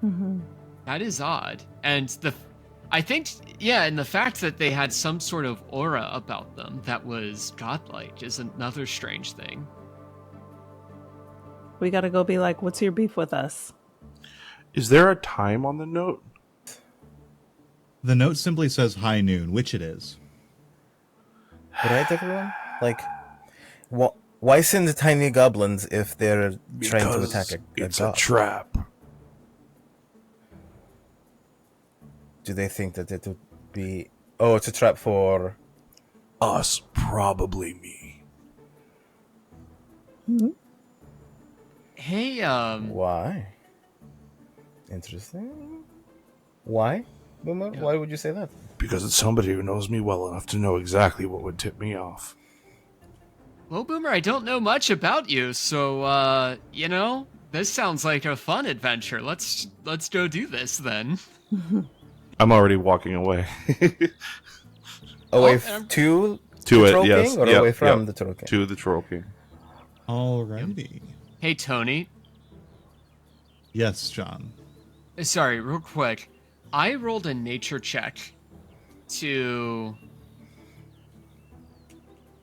Mm-hmm. That is odd. And I think, and the fact that they had some sort of aura about them that was godlike is another strange thing. We gotta go be like, what's your beef with us? Is there a time on the note? The note simply says high noon, which it is. Right, everyone? Why send the tiny goblins if they're trying to attack a it's god? a trap. Do they think that it would be... Oh, it's a trap for... Us, probably me. Hey, Why? Interesting. Why, Boomer? Why would you say that? Because it's somebody who knows me well enough to know exactly what would tip me off. well, Boomer, I don't know much about you, so, this sounds like a fun adventure. Let's go do this, then. I'm already walking away. Away Oh, to To the it, Troll yes. King, or Yep, away from yep. the Troll King? To the Troll King. Alrighty. Hey, Tony. Yes, John. Sorry, real quick. I rolled a nature check to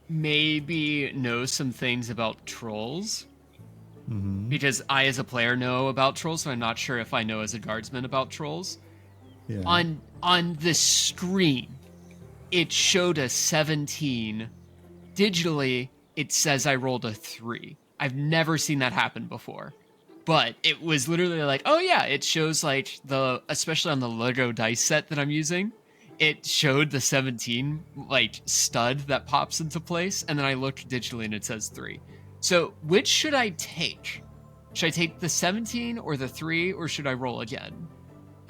maybe know some things about trolls. Mm-hmm. Because I, as a player, know about trolls, so I'm not sure if I know as a guardsman about trolls. Yeah. On the screen, it showed a 17. Digitally, it says I rolled a 3. I've never seen that happen before. But it was literally oh yeah, it shows especially on the Lego dice set that I'm using, it showed the 17 stud that pops into place, and then I looked digitally and it says 3. So which should I take? Should I take the 17 or the 3, or should I roll again?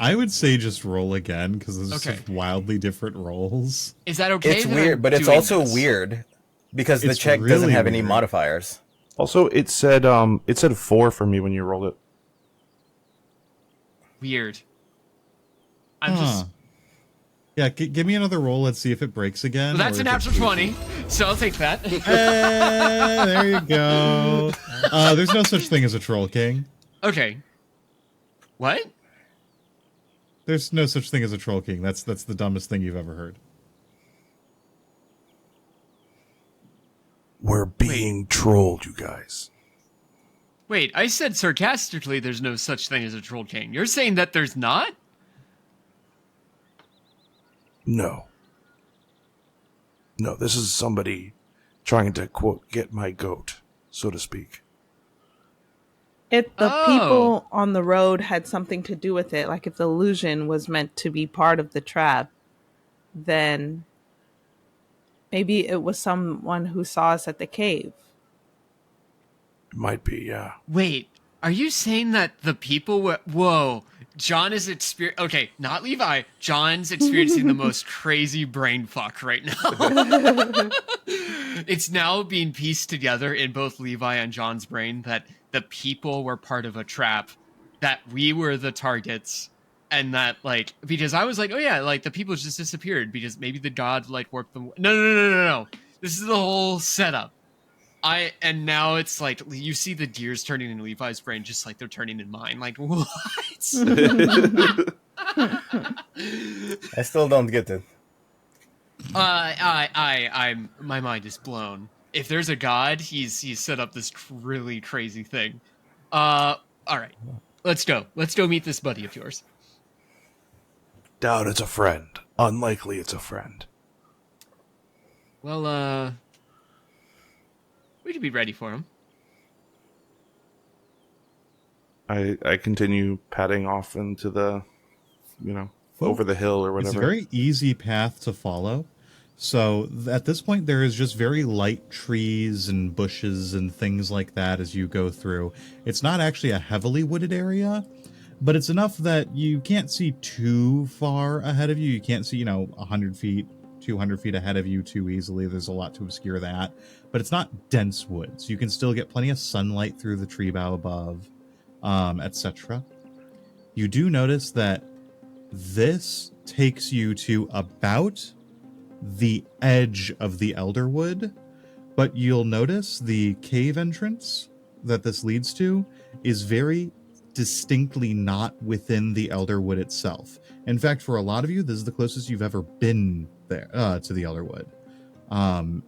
I would say just roll again, because those are Okay. such wildly different rolls. Is that okay? It's that weird, I'm but it's doing also this? weird because the It's check doesn't really have any weird. modifiers. Also, it said 4 for me when you rolled it. Weird. I'm just... Yeah, give me another roll. Let's see if it breaks again. Well, that's or an if it natural 20, so I'll take that. There you go. There's no such thing as a troll king. Okay. What? There's no such thing as a troll king. That's the dumbest thing you've ever heard. We're being trolled, you guys. Wait, I said sarcastically there's no such thing as a troll king. You're saying that there's not? No. No, this is somebody trying to, quote, get my goat, so to speak. If the Oh. people on the road had something to do with it, like if the illusion was meant to be part of the trap, then maybe it was someone who saw us at the cave. It might be, yeah. Wait, are you saying that the people were... Whoa, John is Okay, not Levi. John's experiencing the most crazy brain fuck right now. It's now being pieced together in both Levi and John's brain that the people were part of a trap, that we were the targets, and that, like, because I was like, oh yeah, like, the people just disappeared because maybe the god, like, warped them. No. This is the whole setup. And now it's like, you see the gears turning in Levi's brain just like they're turning in mine. Like, what? I still don't get it. My mind is blown. If there's a god, he's set up this really crazy thing. All right, let's go. Let's go meet this buddy of yours. Doubt it's a friend. Unlikely it's a friend. Well, we should be ready for him. I continue padding off into the, over the hill or whatever. It's a very easy path to follow. So at this point, there is just very light trees and bushes and things like that as you go through. It's not actually a heavily wooded area, but it's enough that you can't see too far ahead of you. You can't see, 100 feet, 200 feet ahead of you too easily. There's a lot to obscure that. But it's not dense woods. You can still get plenty of sunlight through the tree bough above, etc. You do notice that this takes you to about the edge of the Elderwood, but you'll notice the cave entrance that this leads to is very distinctly not within the Elderwood itself. In fact, for a lot of you, this is the closest you've ever been there to the Elderwood.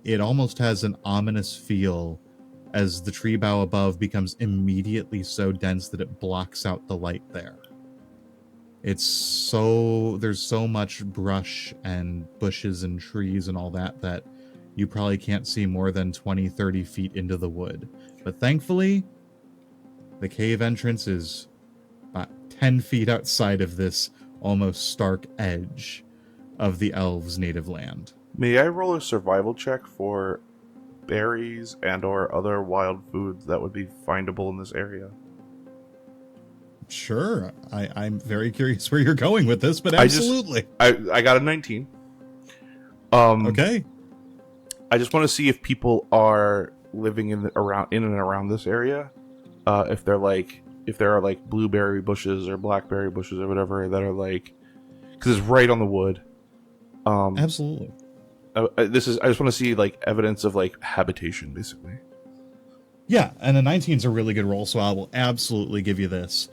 It almost has an ominous feel as the tree bough above becomes immediately so dense that it blocks out the light there. There's so much brush and bushes and trees and all that you probably can't see more than 20, 30 feet into the wood. But thankfully, the cave entrance is about 10 feet outside of this almost stark edge of the elves' native land. May I roll a survival check for berries and or other wild foods that would be findable in this area? Sure. I'm very curious where you're going with this, but absolutely. I got a 19. Okay. I just want to see if people are living in and around this area. If there are like blueberry bushes or blackberry bushes or whatever that are like, because it's right on the wood. Absolutely. I just want to see like evidence of like habitation, basically. Yeah, and a 19 is a really good roll, so I will absolutely give you this.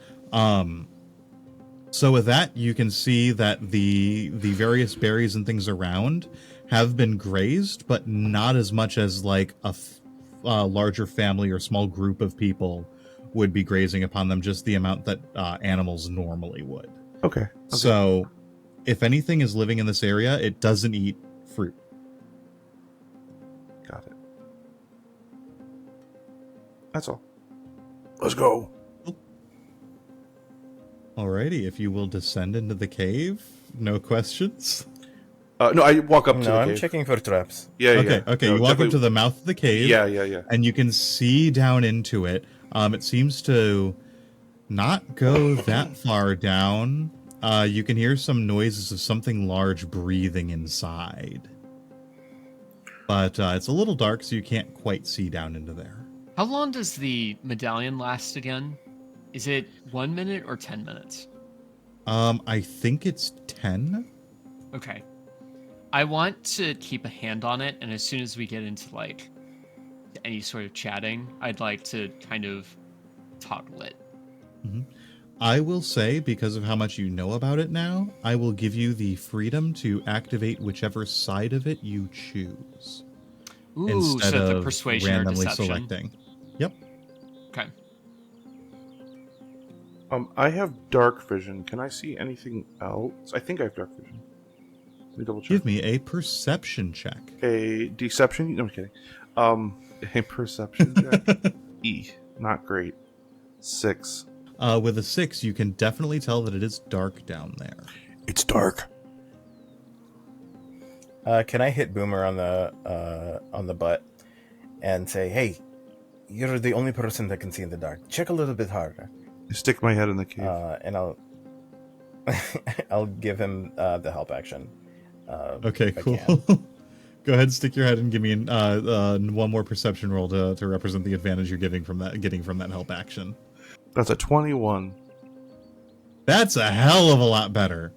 So with that, you can see that the various berries and things around have been grazed, but not as much as like a larger family or small group of people would be grazing upon them, just the amount that animals normally would. Okay. So if anything is living in this area, it doesn't eat fruit. Got it. That's all. Let's go. Alrighty, if you will descend into the cave, no questions. No, I walk up to the I'm cave. checking for traps. Yeah. Okay. No, You walk up definitely- to the mouth of the cave. Yeah. And you can see down into it. It seems to not go that far down. You can hear some noises of something large breathing inside. But it's a little dark, so you can't quite see down into there. How long does the medallion last again? Is it 1 minute or 10 minutes? I think it's 10. Okay. I want to keep a hand on it, and as soon as we get into like any sort of chatting, I'd like to kind of toggle it. Mm-hmm. I will say, because of how much you know about it now, I will give you the freedom to activate whichever side of it you choose. Ooh, instead so the of persuasion or randomly deception. selecting. Yep. Okay. I have dark vision. Can I see anything else? I think I have dark vision. Let me double check. Give me a perception check. A deception? No, I'm kidding. A perception check. E. Not great. 6. With a 6, you can definitely tell that it is dark down there. It's dark. Can I hit Boomer on the butt and say, "Hey, you're the only person that can see in the dark. Check a little bit harder." I stick my head in the cave. And I'll I'll give him the help action. Okay, if I cool. can. Go ahead, stick your head and give me one more perception roll to represent the advantage you're getting from that help action. That's a 21. That's a hell of a lot better.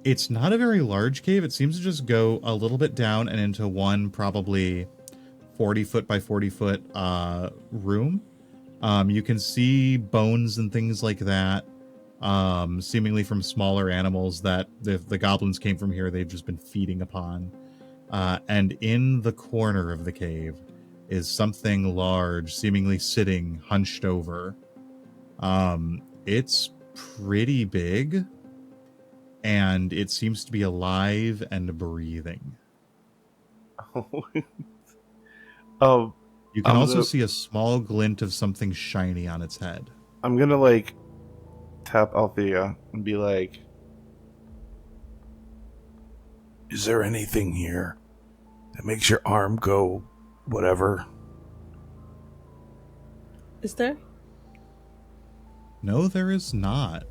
It's not a very large cave. It seems to just go a little bit down and into one probably 40 foot by 40 foot room. You can see bones and things like that, seemingly from smaller animals that the goblins came from here. They've just been feeding upon. And in the corner of the cave is something large, seemingly sitting hunched over. It's pretty big, and it seems to be alive and breathing. You can also see a small glint of something shiny on its head. I'm gonna like tap Althea and be like, "Is there anything here that makes your arm go whatever?" Is there? No, there is not.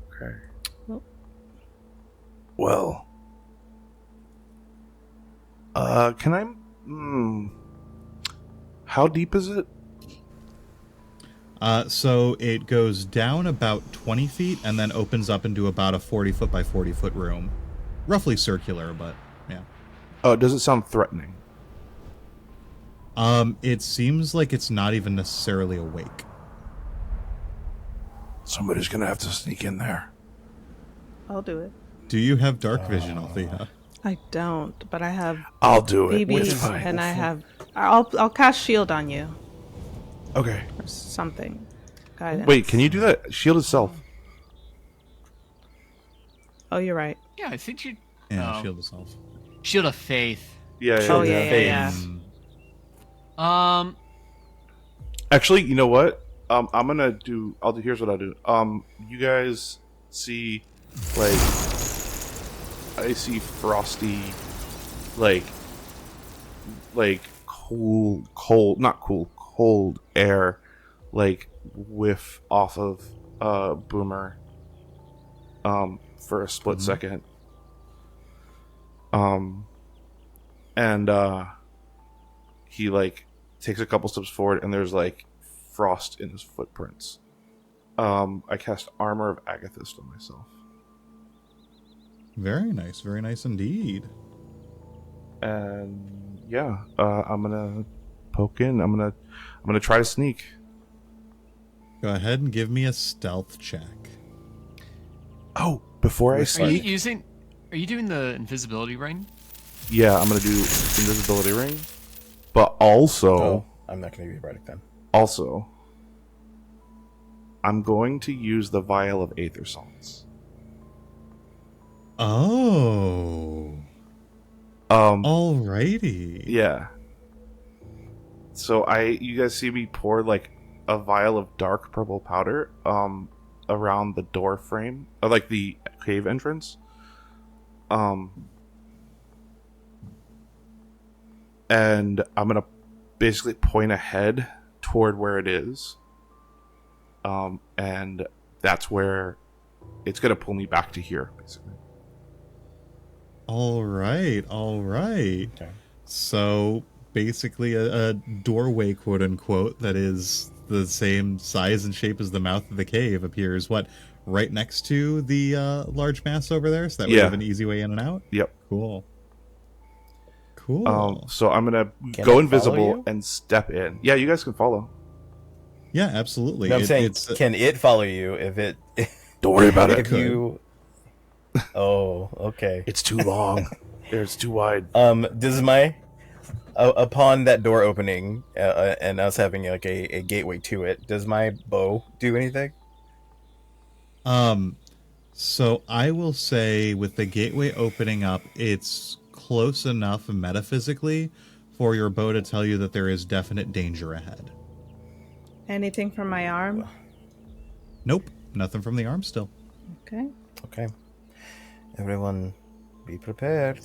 Okay. Well, can I? How deep is it? So it goes down about 20 feet and then opens up into about a 40 foot by 40 foot room. Roughly circular, but yeah. Oh, does it sound threatening? It seems like it's not even necessarily awake. Somebody's gonna have to sneak in there. I'll do it. Do you have dark vision, Althea? I don't, but I have I'll do it. BB, It's fine. and I have. I'll cast shield on you Okay. or something. Guidance. Wait, can you do that? Shield itself. Oh, you're right. Yeah, I think you. Yeah, shield itself. Shield of Faith. Yeah. Oh yeah. Actually, you know what? I'm gonna do. Here's what I'll do. You guys see, like, I see frosty, like cold air, like whiff off of Boomer. For a split second. And he like takes a couple steps forward, and there's like frost in his footprints. I cast Armor of Agathist on myself. Very nice indeed. And yeah, I'm gonna poke in. I'm gonna try to sneak. Go ahead and give me a stealth check. Oh, before I sneak, Are you doing the invisibility ring? yeah, I'm gonna do invisibility ring, but also, Oh, I'm not going to be right then. also, I'm going to use the vial of Aether Salts. Oh. Alrighty. Yeah. So you guys see me pour like a vial of dark purple powder around the door frame, or like the cave entrance. And I'm gonna basically point ahead toward where it is, and that's where it's going to pull me back to here, basically. All right. Okay. So basically a doorway, quote unquote, that is the same size and shape as the mouth of the cave appears, right next to the large mass over there? So that we have an easy way in and out? Yep. Cool. So I'm going to Can go it invisible follow you? and step in. Yeah, you guys can follow. Yeah, absolutely. No, I'm saying, it's can it follow you if it? Don't worry about If you. Oh, okay. It's too long. It's too wide. Does my upon that door opening and us having like a gateway to it, does my bow do anything? So I will say with the gateway opening up, it's close enough metaphysically for your bow to tell you that there is definite danger ahead. Anything from my arm? Nope, nothing from the arm still. Okay. Okay. Everyone, be prepared.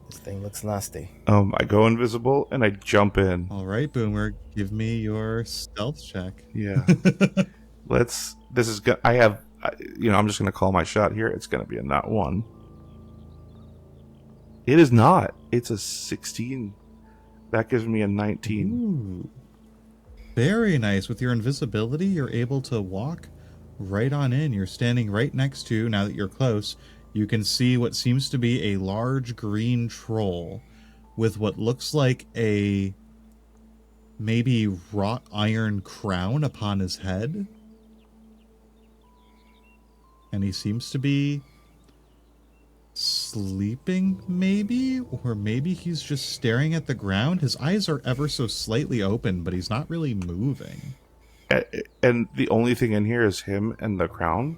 This thing looks nasty. I go invisible and I jump in. All right, Boomer, give me your stealth check. Yeah. This is good. I'm just going to call my shot here. It's going to be a not 1. It is not. It's a 16. That gives me a 19. Ooh. Very nice. With your invisibility, you're able to walk right on in. You're standing right next to, now that you're close, you can see what seems to be a large green troll with what looks like a maybe wrought iron crown upon his head. And he seems to be sleeping, maybe? Or maybe he's just staring at the ground. His eyes are ever so slightly open, but he's not really moving. And the only thing in here is him and the crown?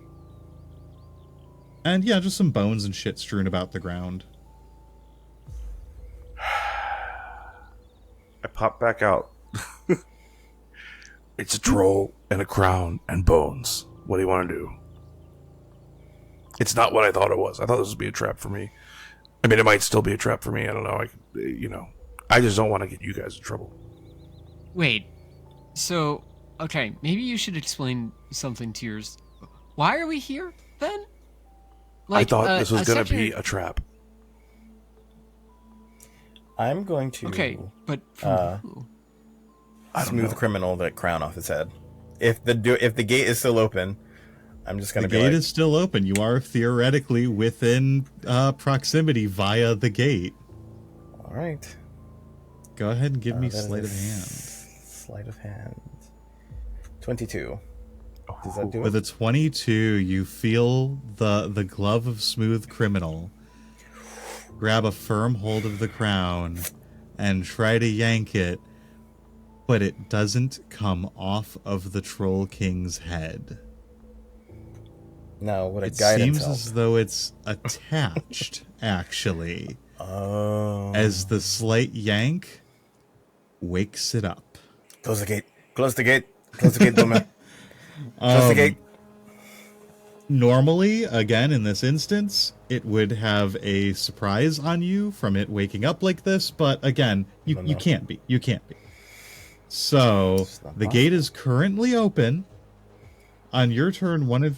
And yeah, just some bones and shit strewn about the ground. I pop back out. It's a troll and a crown and bones. What do you want to do? It's not what I thought it was. I thought this would be a trap for me. I mean, it might still be a trap for me. I don't know. I just don't want to get you guys in trouble. Wait. So, okay, maybe you should explain something to yours. Why are we here then? I thought this was going to be a trap. I'm going to but from who? smooth criminal that crown off his head. If the gate is still open, I'm just going to be like... The gate is still open. You are theoretically within proximity via the gate. All right. Go ahead and give me sleight of hand. Sleight of hand. 22. Does that do it? With a 22, you feel the glove of smooth criminal grab a firm hold of the crown and try to yank it, but it doesn't come off of the Troll King's head. No, what a it guidance seems help. as though it's attached, actually. Oh. As the slight yank wakes it up. Close the gate. Close the gate. Close the gate, Boomer. Close the gate. Normally, again, in this instance, it would have a surprise on you from it waking up like this, but again, you can't be. You can't be. So, the gate is currently open. On your turn, one of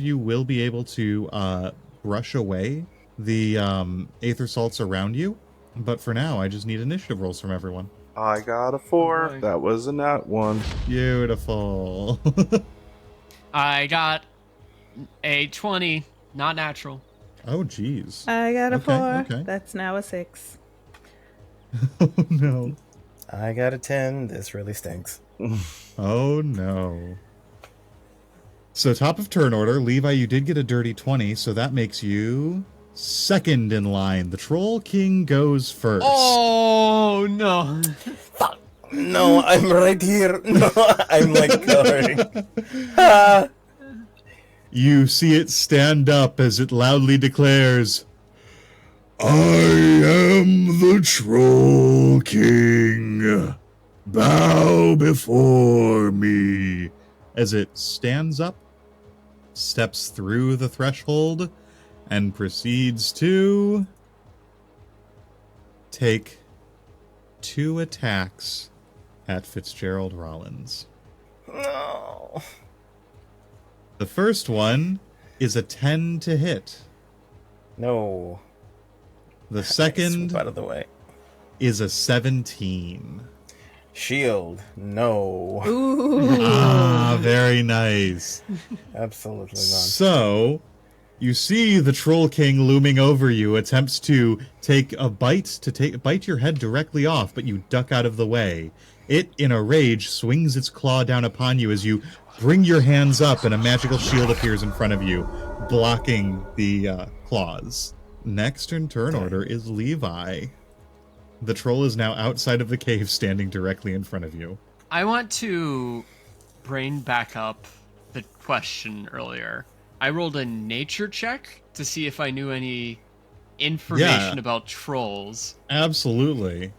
you will be able to brush away the aether salts around you. But for now, I just need initiative rolls from everyone. I got a 4. That was a nat 1. Beautiful. I got a 20, not natural. Oh, jeez. I got a 4. Okay. That's now a 6. Oh, no. I got a 10. This really stinks. Oh, no. So, top of turn order, Levi, you did get a dirty 20, so that makes you second in line. The Troll King goes first. Oh, no. Fuck. No, I'm right here. No, I'm like coloring. You see it stand up as it loudly declares, I am the Troll King. Bow before me. As it stands up, steps through the threshold, and proceeds to take 2 attacks at Fitzgerald Rollins. No. The first one is a 10 to hit. No. The second Swoop out of the way. is a 17. Shield. No. Ooh. Ah, very nice. Absolutely not. So, you see the Troll King looming over you, attempts to take a bite, bite your head directly off, but you duck out of the way. It, in a rage, swings its claw down upon you as you bring your hands up and a magical shield appears in front of you, blocking the claws. Next in turn order is Levi. The troll is now outside of the cave, standing directly in front of you. I want to bring back up the question earlier. I rolled a nature check to see if I knew any information about trolls. Absolutely.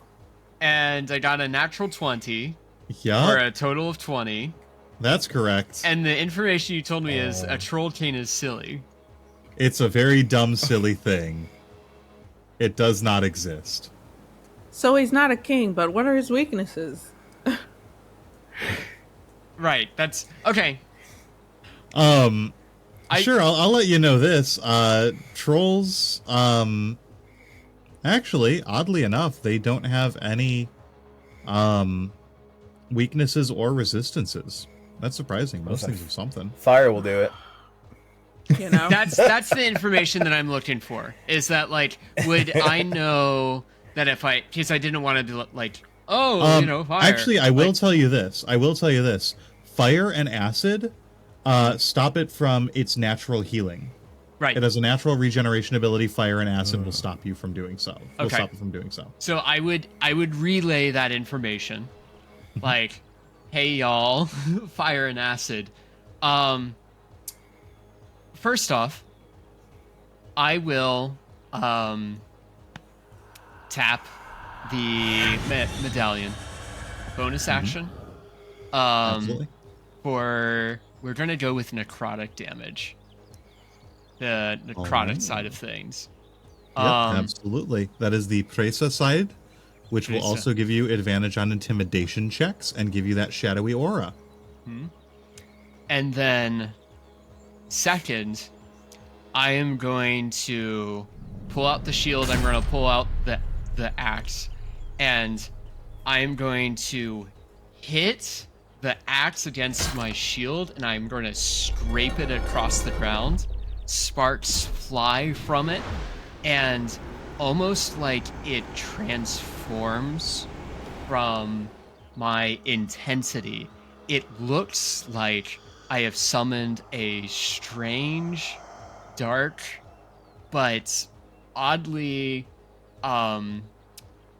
And I got a natural 20 Yeah. for a total of 20. That's correct. And the information you told me is a troll king is silly. It's a very dumb, silly thing. It does not exist. So he's not a king, but what are his weaknesses? Right, that's... Okay. Sure, I'll let you know this. Trolls, actually, oddly enough, they don't have any, weaknesses or resistances. That's surprising. Most things have something. Fire will do it. You know? That's the information that I'm looking for. Is that, like, would I know that if I... Because I didn't want to be like, oh, fire. Actually, I will tell you this. Fire and acid, stop it from its natural healing. Right. It has a natural regeneration ability. Fire and acid will stop you from doing so. Will Okay. stop it from doing so. So I would relay that information. Like, hey, y'all, fire and acid. First off, I will tap the medallion bonus action. Absolutely. We're gonna go with necrotic damage. The necrotic side of things. Yep, absolutely. That is the Presa side, which will Presa. also give you advantage on intimidation checks and give you that shadowy aura. And then, second, I am going to pull out the shield. I'm going to pull out the axe, and I am going to hit the axe against my shield, and I'm going to scrape it across the ground. Sparks fly from it, and almost like it transforms from my intensity, it looks like I have summoned a strange, dark, but oddly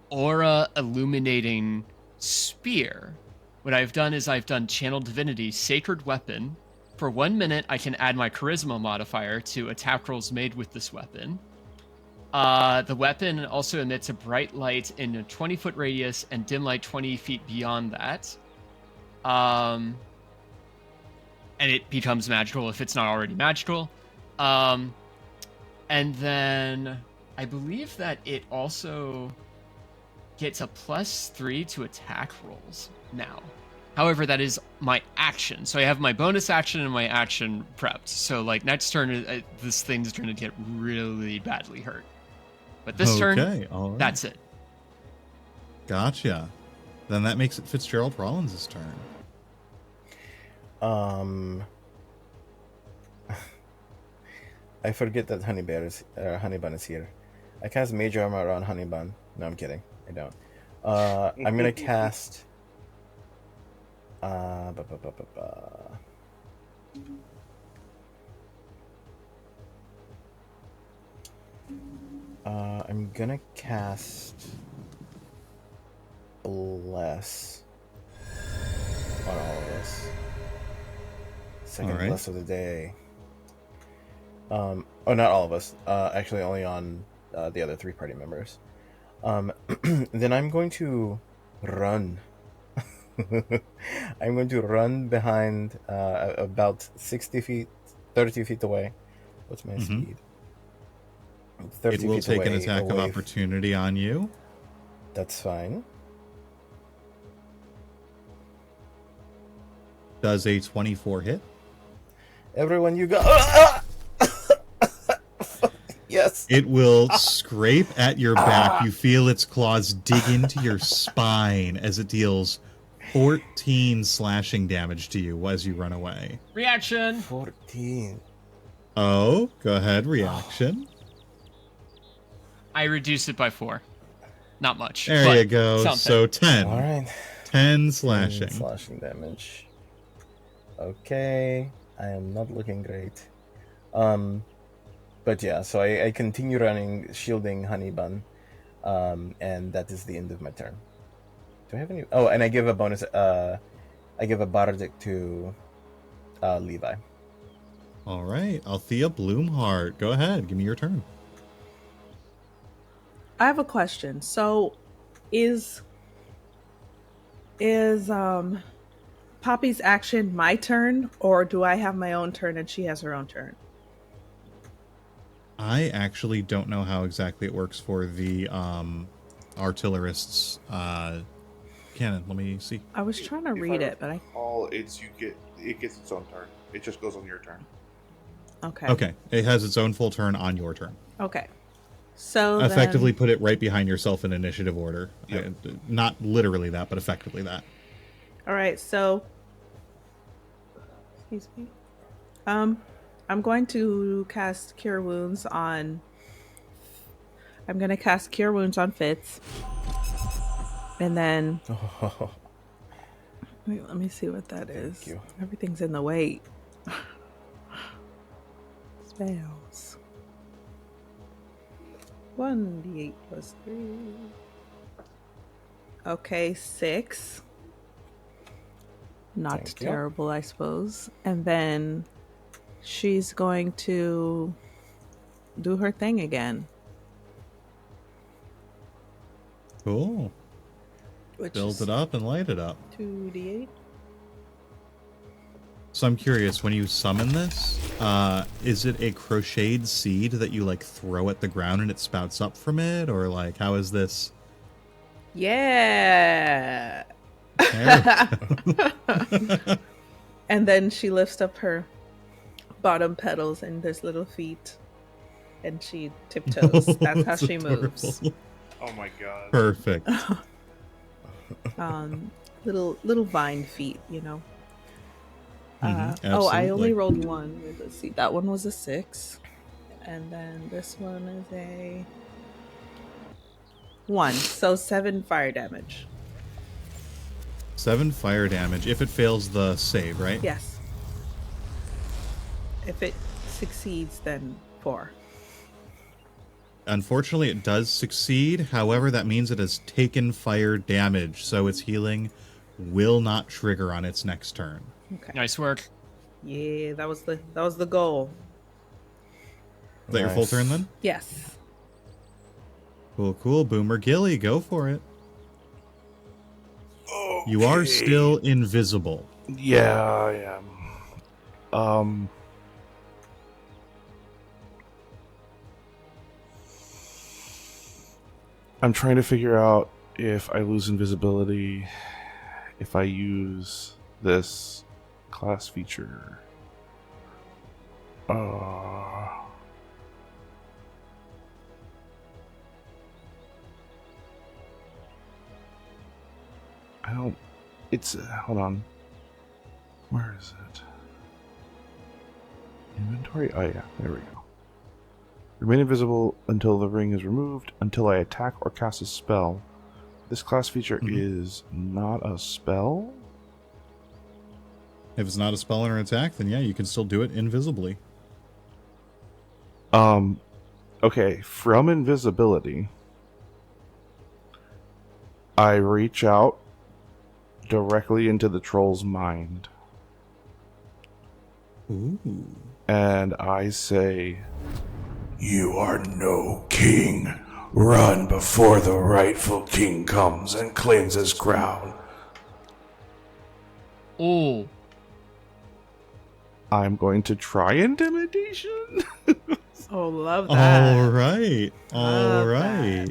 aura illuminating spear. What I've done is I've done Channel Divinity Sacred Weapon. For 1 minute, I can add my Charisma modifier to attack rolls made with this weapon. The weapon also emits a bright light in a 20-foot radius and dim light 20 feet beyond that. And it becomes magical if it's not already magical. And then I believe that it also gets a +3 to attack rolls now. However, that is my action. So I have my bonus action and my action prepped. So, like, next turn, this thing's going to get really badly hurt. But this turn, all right. that's it. Gotcha. Then that makes it Fitzgerald Rollins' turn. I forget that Honey Bun is here. I cast Major Armor on Honey Bun. No, I'm kidding. I don't. I'm gonna cast. I'm gonna cast Bless on all of us. Second All right. Bless of the day. Oh, not all of us. Actually, only on the other 3 party members. Then I'm going to run. I'm going to run behind about 60 feet, 32 feet away. What's my speed? 30 It will feet take an away, attack of away. opportunity on you. That's fine. Does a 24 hit? Everyone, you go. Yes. It will scrape at your back. You feel its claws dig into your spine as it deals 14 slashing damage to you as you run away. Reaction. 14. Oh, go ahead, reaction. I reduce it by 4. Not much. There but you go. something. So 10. All right. 10 slashing. 10 slashing damage. Okay. I am not looking great. But yeah, so I continue running, shielding Honey Bun. And that is the end of my turn. Do I have any? Oh, and I give a bonus. I give a bardic to Levi. All right, Althea Bloomheart. Go ahead. Give me your turn. I have a question. So, is Poppy's action my turn, or do I have my own turn and she has her own turn? I actually don't know how exactly it works for the artillerists cannon. Let me see. I was trying to read it, but it gets its own turn. It just goes on your turn. okay. Okay, it has its own full turn on your turn. Okay. So Effectively then, put it right behind yourself in initiative order. Yep. Not literally that, but effectively that. all right. So, excuse me. I'm going to cast Cure Wounds on. I'm going to cast Cure Wounds on Fitz, and then wait, let me see what that is. Thank you. Everything's in the way. Spells. 1d8 plus 3. Okay, 6. Not Thank you. terrible, I suppose. And then she's going to do her thing again. Cool. Which Build is it up and light it up. 2d8. So I'm curious, when you summon this, is it a crocheted seed that you like throw at the ground and it spouts up from it, or like how is this? Yeah. There we go. And then she lifts up her bottom petals and there's little feet. And she tiptoes. That's how she moves. adorable. Oh my god. Perfect. Little vine feet, you know. Mhm, oh, I only absolutely. rolled one. Wait, let's see. That one was a 6. And then this one is a 1. So 7 fire damage. 7 fire damage if it fails the save, right? Yes. If it succeeds, then 4. Unfortunately, it does succeed. However, that means it has taken fire damage, so its healing will not trigger on its next turn. Okay. Nice work. Yeah, that was the goal. Is that your full Nice. turn then? Yes. Cool. Boomer Gilly, go for it. You are still invisible. Yeah, I am. I'm trying to figure out if I lose invisibility, if I use this class feature. I don't. It's hold on. Where is it? Inventory. Oh yeah, there we go. Remain invisible until the ring is removed. Until I attack or cast a spell. This class feature is not a spell. If it's not a spell or an attack, then yeah, you can still do it invisibly. Okay, from invisibility, I reach out directly into the troll's mind. Ooh. And I say, "You are no king. Run before the rightful king comes and claims his crown." Oh, I'm going to try intimidation. Oh, love that. All right. All Love right.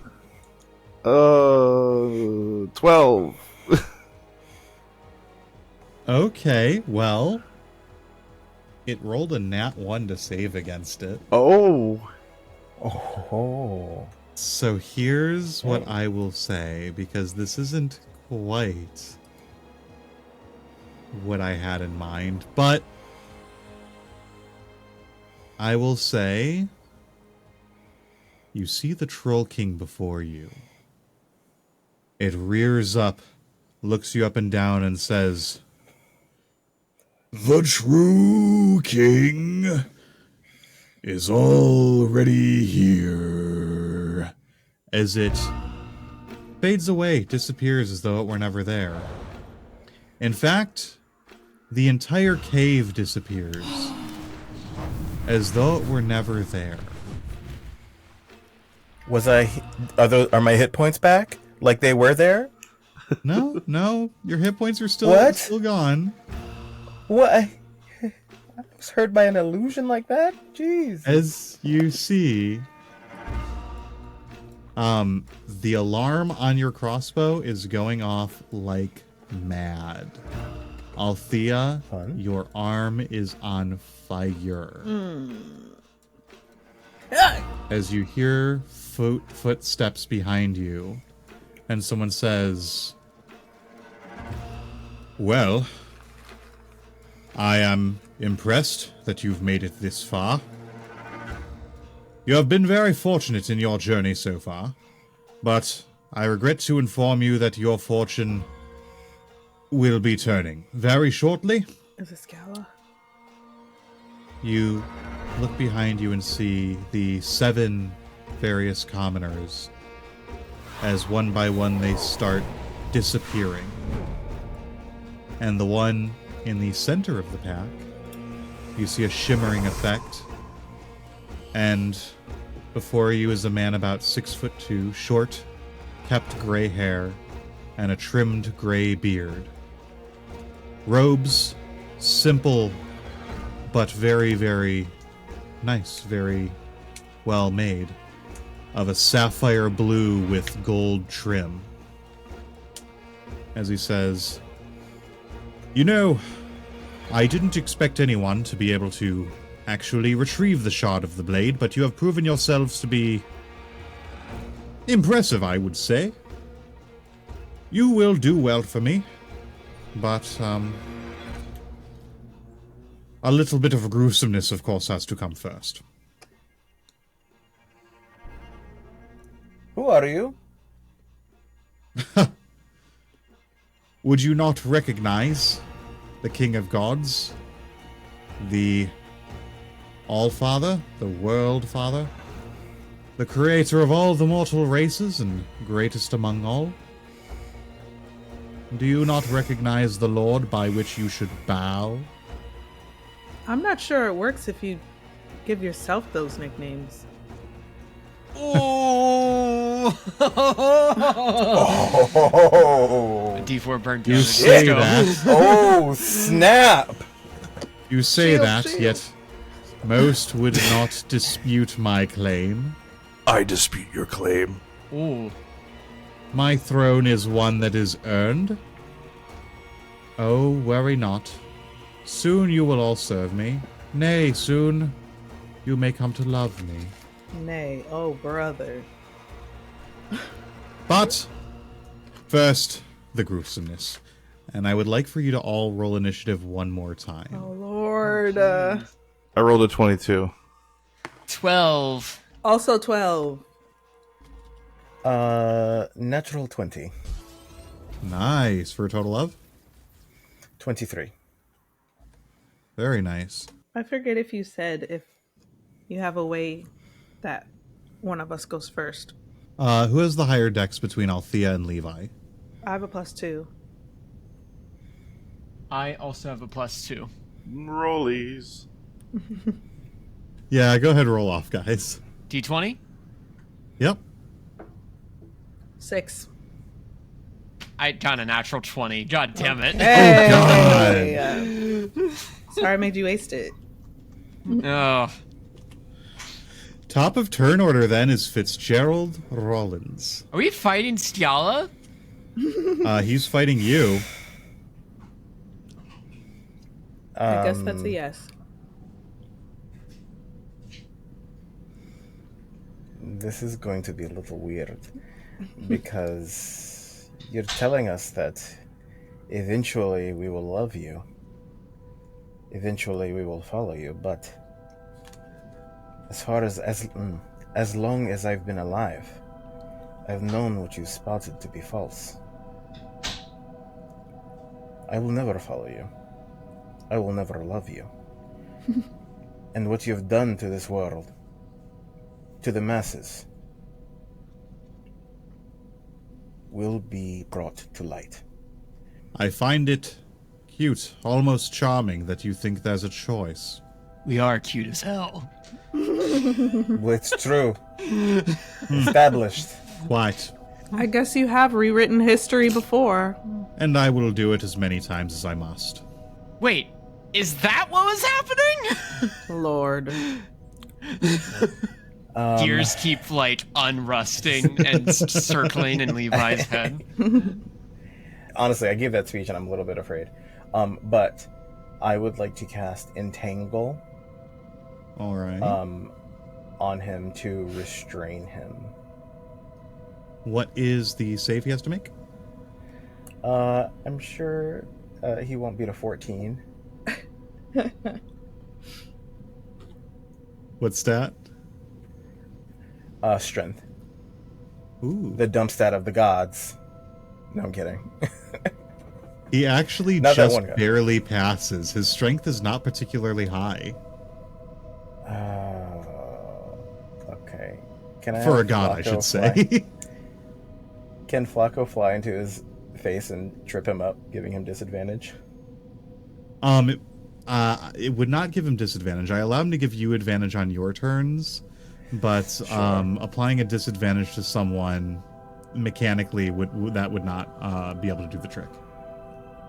12. Okay, well, it rolled a nat 1 to save against it. Oh. Oh. So here's what I will say, because this isn't quite what I had in mind, but I will say you see the Troll King before you. It rears up, looks you up and down, and says, "The true king is already here," as it fades away, disappears as though it were never there. In fact, the entire cave disappears, as though it were never there. Are my hit points back? Like they were there? No, your hit points are still gone. What? I was hurt by an illusion like that? Jeez. As you see, the alarm on your crossbow is going off like mad. Althea, Fun. your arm is on fire. As you hear footsteps behind you, and someone says, "Well, I am impressed that you've made it this far. You have been very fortunate in your journey so far, but I regret to inform you that your fortune will be turning very shortly." Is it Scala? You look behind you and see the 7 various commoners, as one by one they start disappearing. And the one in the center of the pack, you see a shimmering effect, and before you is a man about 6'2", short, kept gray hair, and a trimmed gray beard. Robes, simple, but very, very nice, very well made, of a sapphire blue with gold trim. As he says, "You know, I didn't expect anyone to be able to actually retrieve the shard of the blade, but you have proven yourselves to be impressive, I would say. You will do well for me, but, a little bit of gruesomeness, of course, has to come first." Who are you? Would you not recognize the King of Gods? The All-Father? The World-Father? The creator of all the mortal races and greatest among all? Do you not recognize the Lord by which you should bow? I'm not sure it works if you give yourself those nicknames. Oh! Oh, D4 burnt You down. say Let's go. that. oh snap! You say Shield, that, shield. yet most would not dispute my claim. I dispute your claim. Ooh. My throne is one that is earned. Oh, worry not. Soon you will all serve me. Nay, soon you may come to love me. Nay, oh brother. But first, the gruesomeness. And I would like for you to all roll initiative one more time. Oh lord. I rolled a 22. 12. Also 12. Natural 20. Nice. For a total of? 23. Very nice. I forget if you said if you have a way that one of us goes first. Who has the higher dex between Althea and Levi? I have a +2. I also have a +2. Rollies. Yeah, go ahead and roll off, guys. D20? Yep. 6. I got a natural 20. God damn it. Hey! Sorry I made you waste it. Oh. Top of turn order then is Fitzgerald Rollins. Are we fighting Scala? He's fighting you. I guess that's a yes. This is going to be a little weird because you're telling us that eventually we will love you. Eventually we will follow you, but as long as I've been alive, I've known what you spotted to be false. I will never follow you. I will never love you. And what you've done to this world, to the masses, will be brought to light. I find it cute, almost charming that you think there's a choice. We are cute as hell. Well, it's true. Established. Quite. I guess you have rewritten history before. And I will do it as many times as I must. Wait, is that what was happening? Lord. Gears keep like unrusting and circling in Levi's head. Honestly, I gave that speech and I'm a little bit afraid. But I would like to cast Entangle All right. on him to restrain him. What is the save he has to make? I'm sure he won't beat a 14. What stat? Strength. Ooh. The dump stat of the gods. No, I'm kidding. He actually Not that just one guy. barely passes. His strength is not particularly high. Okay. Can I For a have god, I Flacco should fly? say. Can Flacco fly into his face and trip him up, giving him disadvantage? It would not give him disadvantage. I allow him to give you advantage on your turns, but applying a disadvantage to someone mechanically would not be able to do the trick.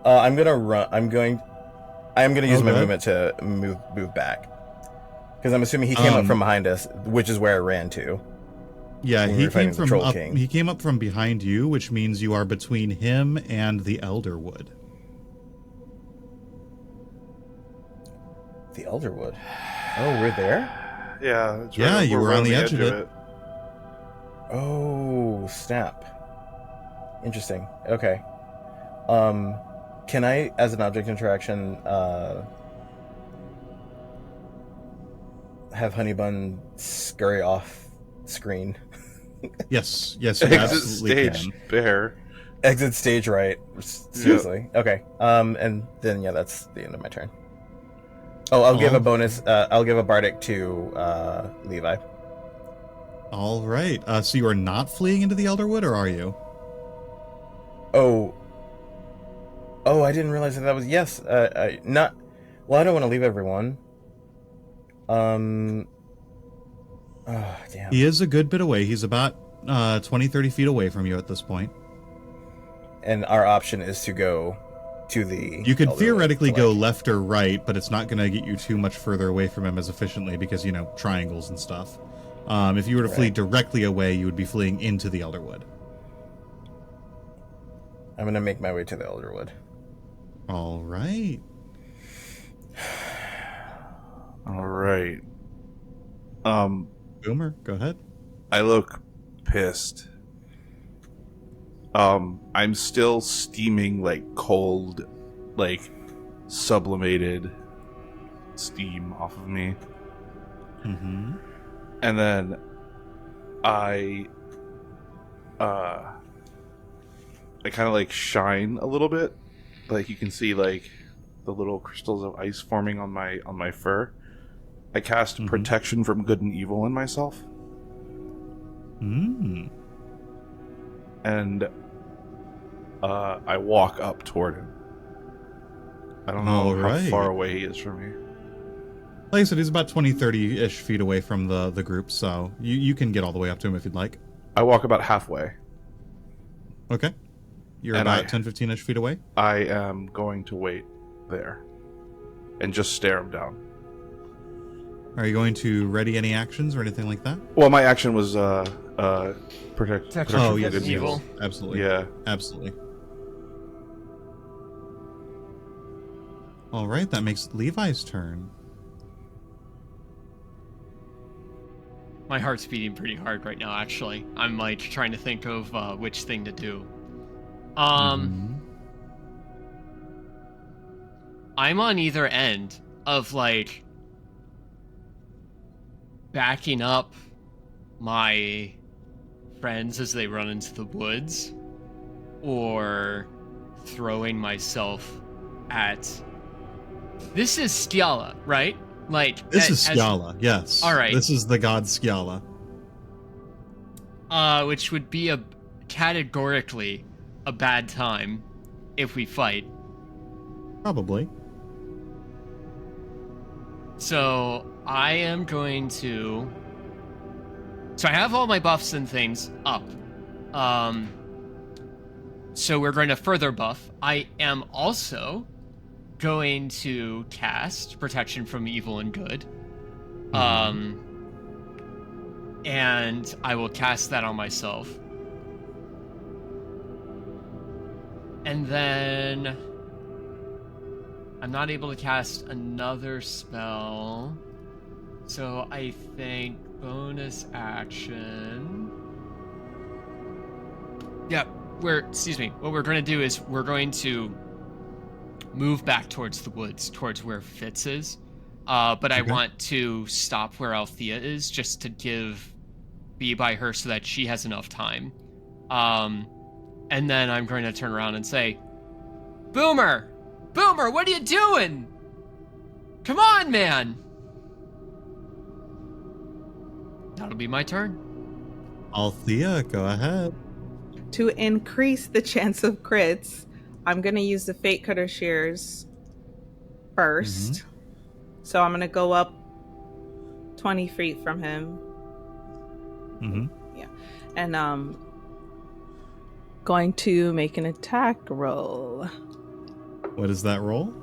I'm gonna run. I am gonna use my Okay. movement to move back, because I'm assuming he came up from behind us, which is where I ran to. Yeah, when we he were fighting came the from Troll up, King. he came up from behind you, which means you are between him and the Elderwood. The Elderwood. Oh, we're there? Yeah, that's Yeah, you we're were on the the edge of it. Oh, snap. Interesting. Okay. Can I, as an object interaction, have Honeybun scurry off screen? Yes, you Exit absolutely stage, can. bear. Exit stage right. Seriously. Okay. And then, yeah, that's the end of my turn. Oh, I'll give a bonus. I'll give a bardic to Levi. All right. So you are not fleeing into the Elderwood, or are you? Oh, I didn't realize that was yes. Not. Well, I don't want to leave everyone. Oh, damn. He is a good bit away. He's about 20, 30 feet away from you at this point. And our option is to go to the. You could Elderwood theoretically to, go like- left or right, but it's not going to get you too much further away from him as efficiently because, triangles and stuff. If you were to flee Right. directly away, you would be fleeing into the Elderwood. I'm gonna make my way to the Elderwood. All right. All right. Boomer, go ahead. I look pissed. I'm still steaming like cold, like sublimated steam off of me. Mm-hmm. And then I kind of like shine a little bit. Like you can see like the little crystals of ice forming on my fur. I cast protection from good and evil in myself. Mm. And I walk up toward him. I don't know All how right. far away he is from me. Like I said, he's about 20, 30-ish feet away from the group, so you can get all the way up to him if you'd like. I walk about halfway. Okay. You're And about I- 10, 15-ish feet away? I am going to wait there and just stare him down. Are you going to ready any actions or anything like that? Well, my action was protection Oh, from yes. good and evil. Absolutely. Yeah. Absolutely. All right, that makes Levi's turn. My heart's beating pretty hard right now, actually. I'm like trying to think of which thing to do. I'm on either end of like backing up my friends as they run into the woods, or throwing myself at. This is Sciala, right? Like This is Sciala, yes. All right. This is the god Sciala. Which would be categorically a bad time if we fight. Probably. So I am going to. So I have all my buffs and things up. So we're going to further buff. I am also going to cast Protection from Evil and Good. And I will cast that on myself. And then I'm not able to cast another spell. So I think bonus action. Yeah, what we're going to do is we're going to move back towards the woods, towards where Fitz is. But I want to stop where Althea is, just to be by her so that she has enough time. And then I'm going to turn around and say, Boomer, what are you doing? Come on, man. That'll be my turn. Althea, go ahead. To increase the chance of crits, I'm going to use the Fate Cutter Shears first. So I'm going to go up 20 feet from him. Yeah. And going to make an attack roll. What is that roll?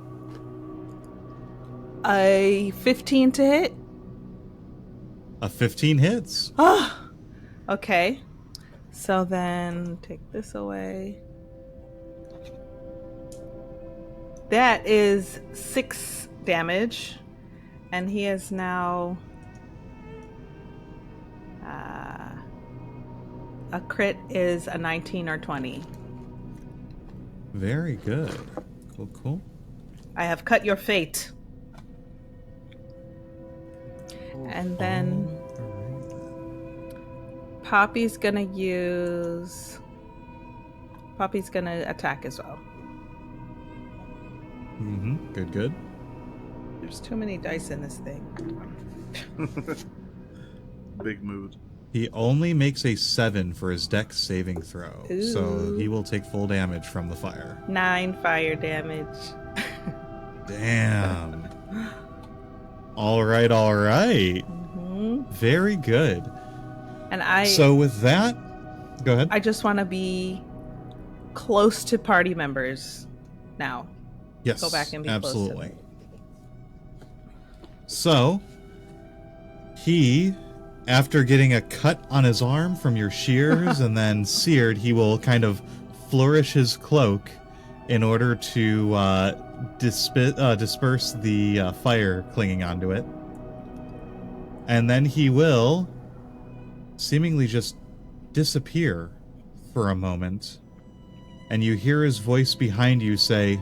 A 15 to hit. A 15 hits. Oh, okay. So then take this away. That is 6 damage. And he is now a crit is a 19 or 20. Very good. Cool. I have cut your fate. And then Poppy's gonna attack as well. Good. There's too many dice in this thing. Big mood. He only makes a 7 for his dex saving throw. Ooh. So he will take full damage from the fire. 9 fire damage. Damn. All right. Very good. And So with that, go ahead. I just want to be close to party members now. Yes, Go back and be absolutely. close to them. So, he, after getting a cut on his arm from your shears and then seared, he will kind of flourish his cloak in order to disperse the fire clinging onto it. And then he will seemingly just disappear for a moment. And you hear his voice behind you say,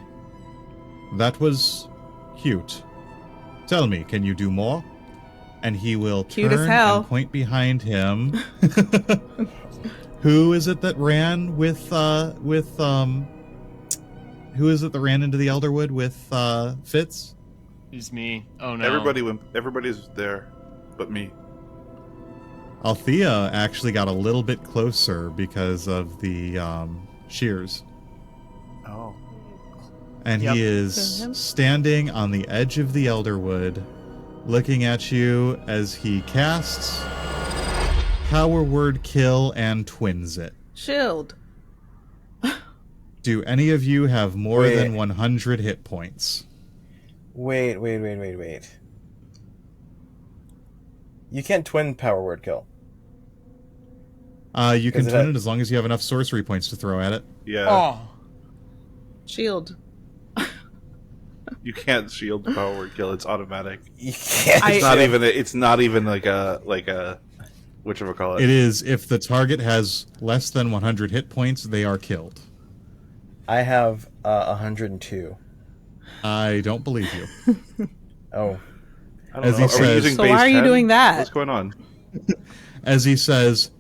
"That was cute. Tell me, can you do more?" And he will Cute as turn hell. and point behind him. Who is it that ran who is it that ran into the Elderwood with Fitz? It's me. Oh no. Everybody's there, but me. Althea actually got a little bit closer because of the shears. Oh. And Yep. he is standing on the edge of the Elderwood, looking at you as he casts Power Word Kill and twins it. Shield. Do any of you have more Wait. than 100 hit points? Wait. You can't twin Power Word Kill. You can Is it twin a- it as long as you have enough sorcery points to throw at it. Yeah. Oh. Shield. You can't shield power word kill. It's automatic. You can't. It's not even like a whatchamacallit. It is if the target has less than 100 hit points, they are killed. I have 102. I don't believe you. Oh. I don't As know. he Are we says- using So base why are you 10? doing that? What's going on? As he says,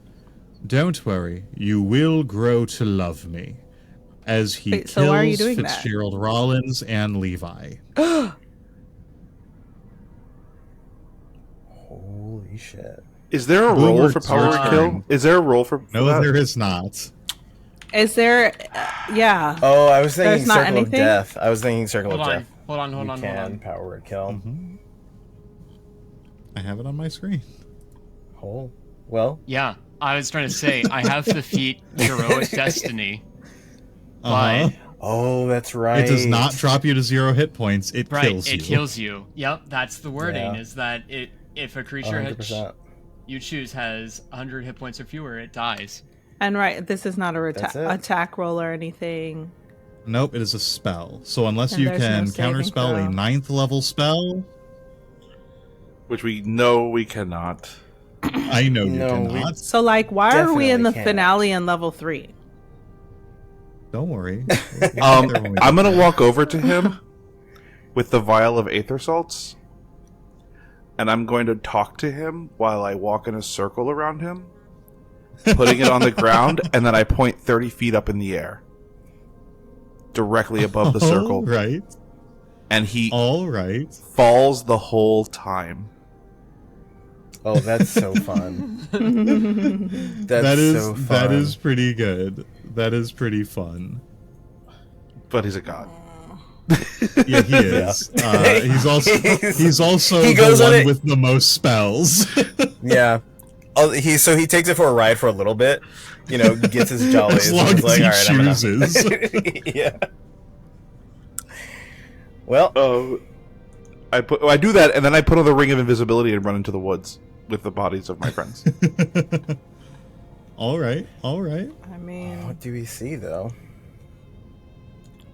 "Don't worry, you will grow to love me." As he Wait, kills so why are you doing that? Fitzgerald Rollins and Levi. Holy shit. Is there a Boomer roll for power word kill? turn. Is there a roll for No, that? there is not. Is there? Yeah. Oh, I was thinking There's not Circle of anything? Death. I was thinking Circle Hold of on. Death. Hold on. You can power word kill. I have it on my screen. Oh. Well, Yeah, I was trying to say I have the feat Heroic Destiny, Uh-huh. but oh, that's right. It does not drop you to 0 hit points. It right, kills you. it kills you. Yep, that's the wording. Yeah. Is that it? If a creature 100%. you choose has 100 hit points or fewer, it dies. And right, this is not a That's it. attack roll or anything. Nope, it is a spell. So unless And you there's no can saving counterspell throw. a 9th level spell, Which we know we cannot. I know you No, we- cannot. So like, why are we in the Definitely can't. finale in level 3? Don't worry. We'll get there when we I'm get gonna walk over to him with the vial of aether salts, and I'm going to talk to him while I walk in a circle around him, putting it on the ground, and then I point 30 feet up in the air, directly above the circle, All right. and he All right. falls the whole time. Oh, that's so fun. That's That is so fun. that is pretty good. That is pretty fun. But he's a god. Yeah, he is. He's also He the goes on one it- with the most spells. Yeah. Oh, he takes it for a ride for a little bit. You know, gets his jollies. As long and as he's he like, all right, chooses. I'm gonna... Yeah. Well, I do that, and then I put on the ring of invisibility and run into the woods with the bodies of my friends. All right. All right. I mean, what do we see though?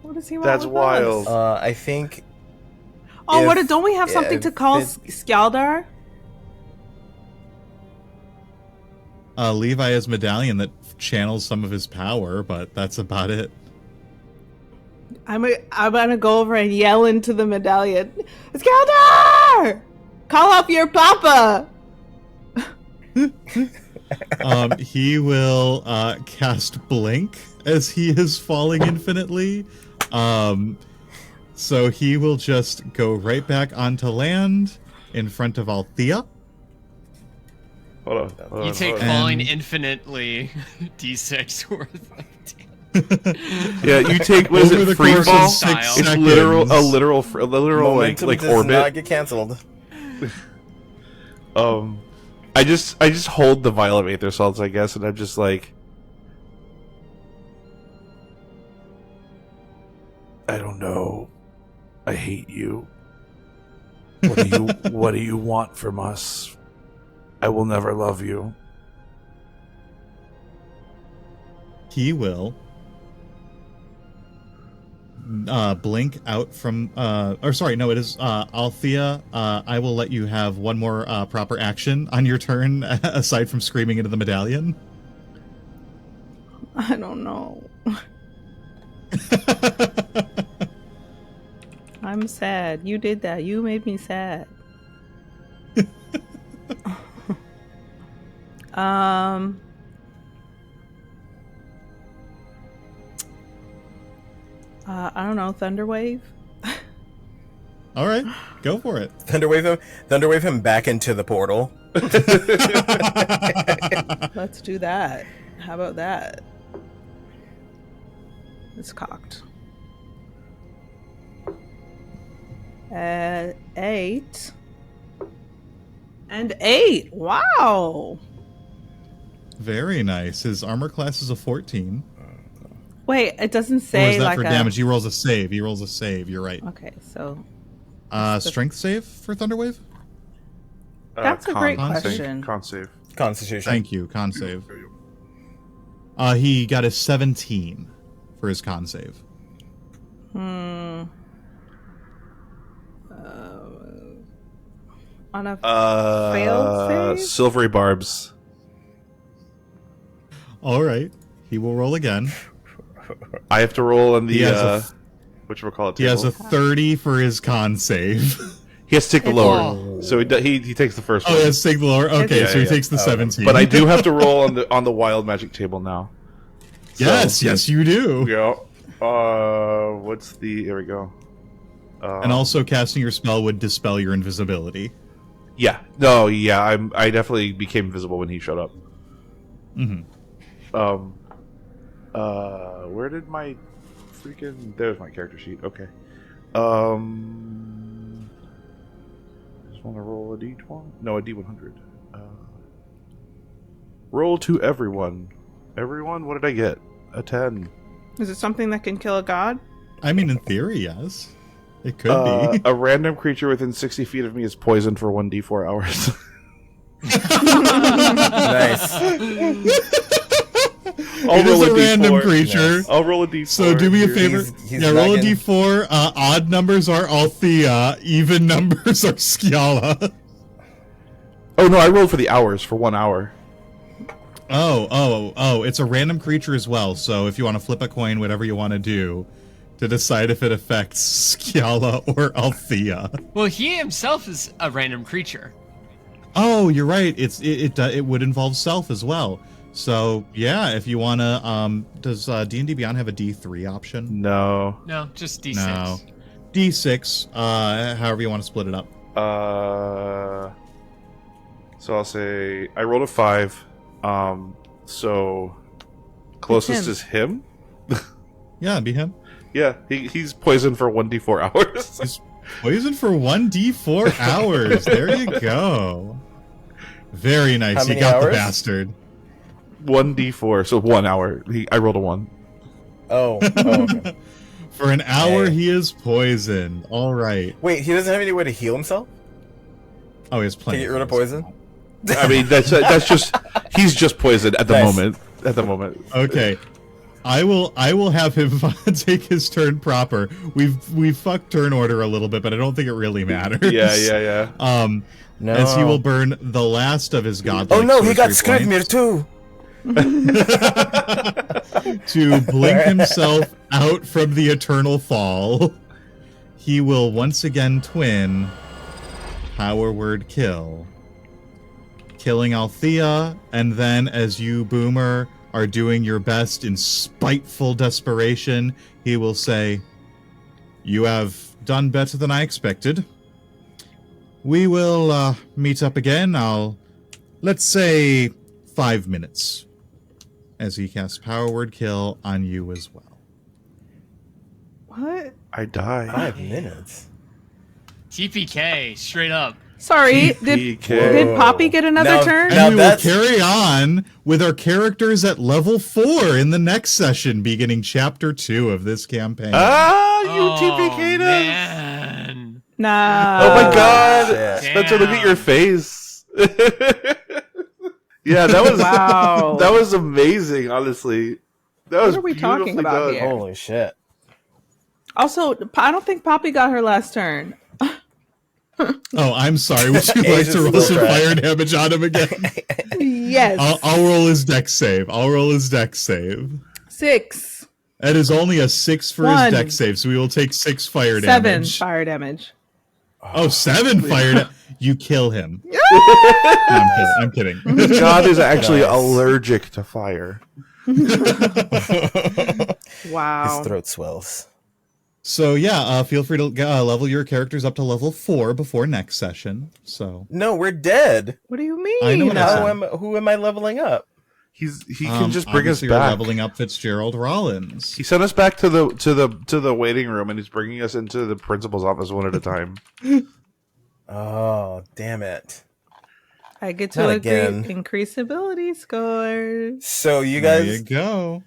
what does he want? That's with wild. us? I think. Oh, if- don't we have something if to call it- Skaldar? Levi has medallion that channels some of his power, but that's about it. I'm gonna go over and yell into the medallion, Skaldar! Call up your papa! He will cast Blink as he is falling infinitely. So he will just go right back onto land in front of Althea. Hold on. You take on. falling And- infinitely d6 worth of Yeah, you take what is Over it? the Free course of fall. 6 It's seconds. literal like Momentum does orbit. not get canceled. I just hold the vial of aether salts, I guess, and I'm just like, I don't know. I hate you. What do you want from us? I will never love you. He will blink out from or sorry, no, it is Althea. I will let you have one more proper action on your turn aside from screaming into the medallion. I don't know. I'm sad. You did that. You made me sad. I don't know. Thunderwave. All right, go for it. Thunderwave him back into the portal. Let's do that. How about that? It's cocked. 8 and 8. Wow. Very nice. His armor class is a 14. Wait, it doesn't Or say is that like for a damage? He rolls a save. You're right. Okay, so Strength save for Thunderwave? That's a great Con save. question. Con save. Constitution. Thank you. Con save. He got a 17 for his con save. On a failed save? Silvery barbs. All right. He will roll again. I have to roll on the He has whatchamacallit He has a table. 30 for his con save. He has to take the lower, so he takes the first Oh, one. he has to take the lower. Okay, Yeah, so he yeah. takes the 17. But I do have to roll on the wild magic table now. Yes, yes, you do. Yeah. What's the? Here we go. And also, casting your spell would dispel your invisibility. Yeah. No. Yeah. I definitely became visible when he showed up. Mm-hmm. Where did my freaking? There's my character sheet. Okay. Just want to roll a d20. No, a d100. Roll to everyone. Everyone. What did I get? A 10. Is it something that can kill a god? I mean, in theory, yes. It could be. A random creature within 60 feet of me is poisoned for 1d4 hours. Nice. It is a random creature. Nice. I'll roll a d4. So do me a favor. He's Roll a lagging. d4. Odd numbers are Althea. Even numbers are Sciala. Oh no, I rolled for the hours for 1 hour. Oh, it's a random creature as well, so if you want to flip a coin, whatever you want to do, to decide if it affects Sciala or Althea. Well, he himself is a random creature. Oh, you're right. It would involve self as well. So, yeah, if you want to, does D&D Beyond have a D3 option? No. No, just D6. No. D6, however you want to split it up. So I'll say I rolled a 5. So closest him. is him. Yeah, it'd be him. Yeah, he's poisoned for 1d4 hours. He's poisoned for 1d4 hours. There you go. Very nice. How You many got hours? the bastard. 1d4, so 1 hour. I rolled a 1. Oh. Okay. For an hour, Hey. he is poisoned. All right. Wait, he doesn't have any way to heal himself? Oh, he has Can plenty. you get rid of poison? I mean, that's just he's just poisoned at the Nice. moment. At the moment. Okay. I will have him take his turn proper. We've fucked turn order a little bit, but I don't think it really matters. Yeah. No. As he will burn the last of his godlike Oh no, he got sorcery Skrivmir too! to blink himself out from the eternal fall. He will once again twin power word kill, killing Althea, and then as you, Boomer, are doing your best in spiteful desperation, he will say, "You have done better than I expected. We will meet up again. Let's say 5 minutes." As he casts power word kill on you as well. What? I die. 5 minutes. TPK, straight up. Sorry, TPK. did Poppy get another Now- turn? now And we will that's- carry on with our characters at level 4 in the next session, beginning chapter 2 of this campaign. Ah, you Oh, TPK'd us. man. Nah. Oh my god. shit. Spencer, look at your face. Yeah, that was Wow. that was amazing, honestly. That was are we talking beautifully about done. here? Holy shit. Also, I don't think Poppy got her last turn. Oh, I'm sorry. Would you like Ages to roll still some try. fire damage on him again? Yes. I'll roll his dex save. 6. That is only a 6 for 1. his dex save, so we will take 6 fire 7 damage. fire damage. Oh, 7 fire damage. You kill him. No, I'm kidding. God is actually Nice. allergic to fire. Wow. His throat swells. So yeah, feel free to level your characters up to level 4 before next session. So No, we're dead. What do you I know mean? what I said. Who am I leveling up? He can just bring us obviously you're back. leveling up Fitzgerald Rollins. He sent us back to the waiting room, and he's bringing us into the principal's office one at a time. Oh, damn it. I get Not to again. increase ability scores. So you There guys, you go.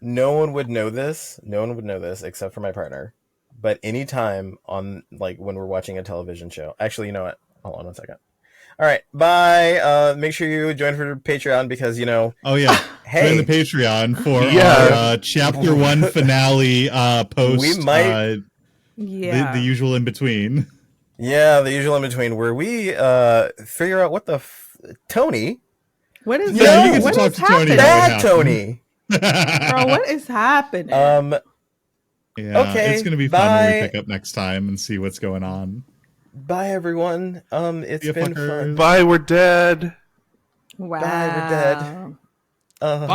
no one would know this. No one would know this except for my partner. But anytime on, like, when we're watching a television show. Actually, you know what? Hold on 1 second. All right, bye. Make sure you join for Patreon because, you know, Oh yeah, Hey. join the Patreon for Yeah. our chapter 1 finale post. We might- Yeah. the usual in between. Yeah, the usual in between where we figure out what the Tony. What is Yeah, you get to what talk is to Tony happening? about what Bad happened. Tony. Bro, what is happening? Yeah, Okay, it's gonna be fun when we bye. pick up next time and see what's going on. Bye, everyone. It's See ya, been fuckers. fun. Bye, we're dead. Wow. Bye, we're dead. Bye.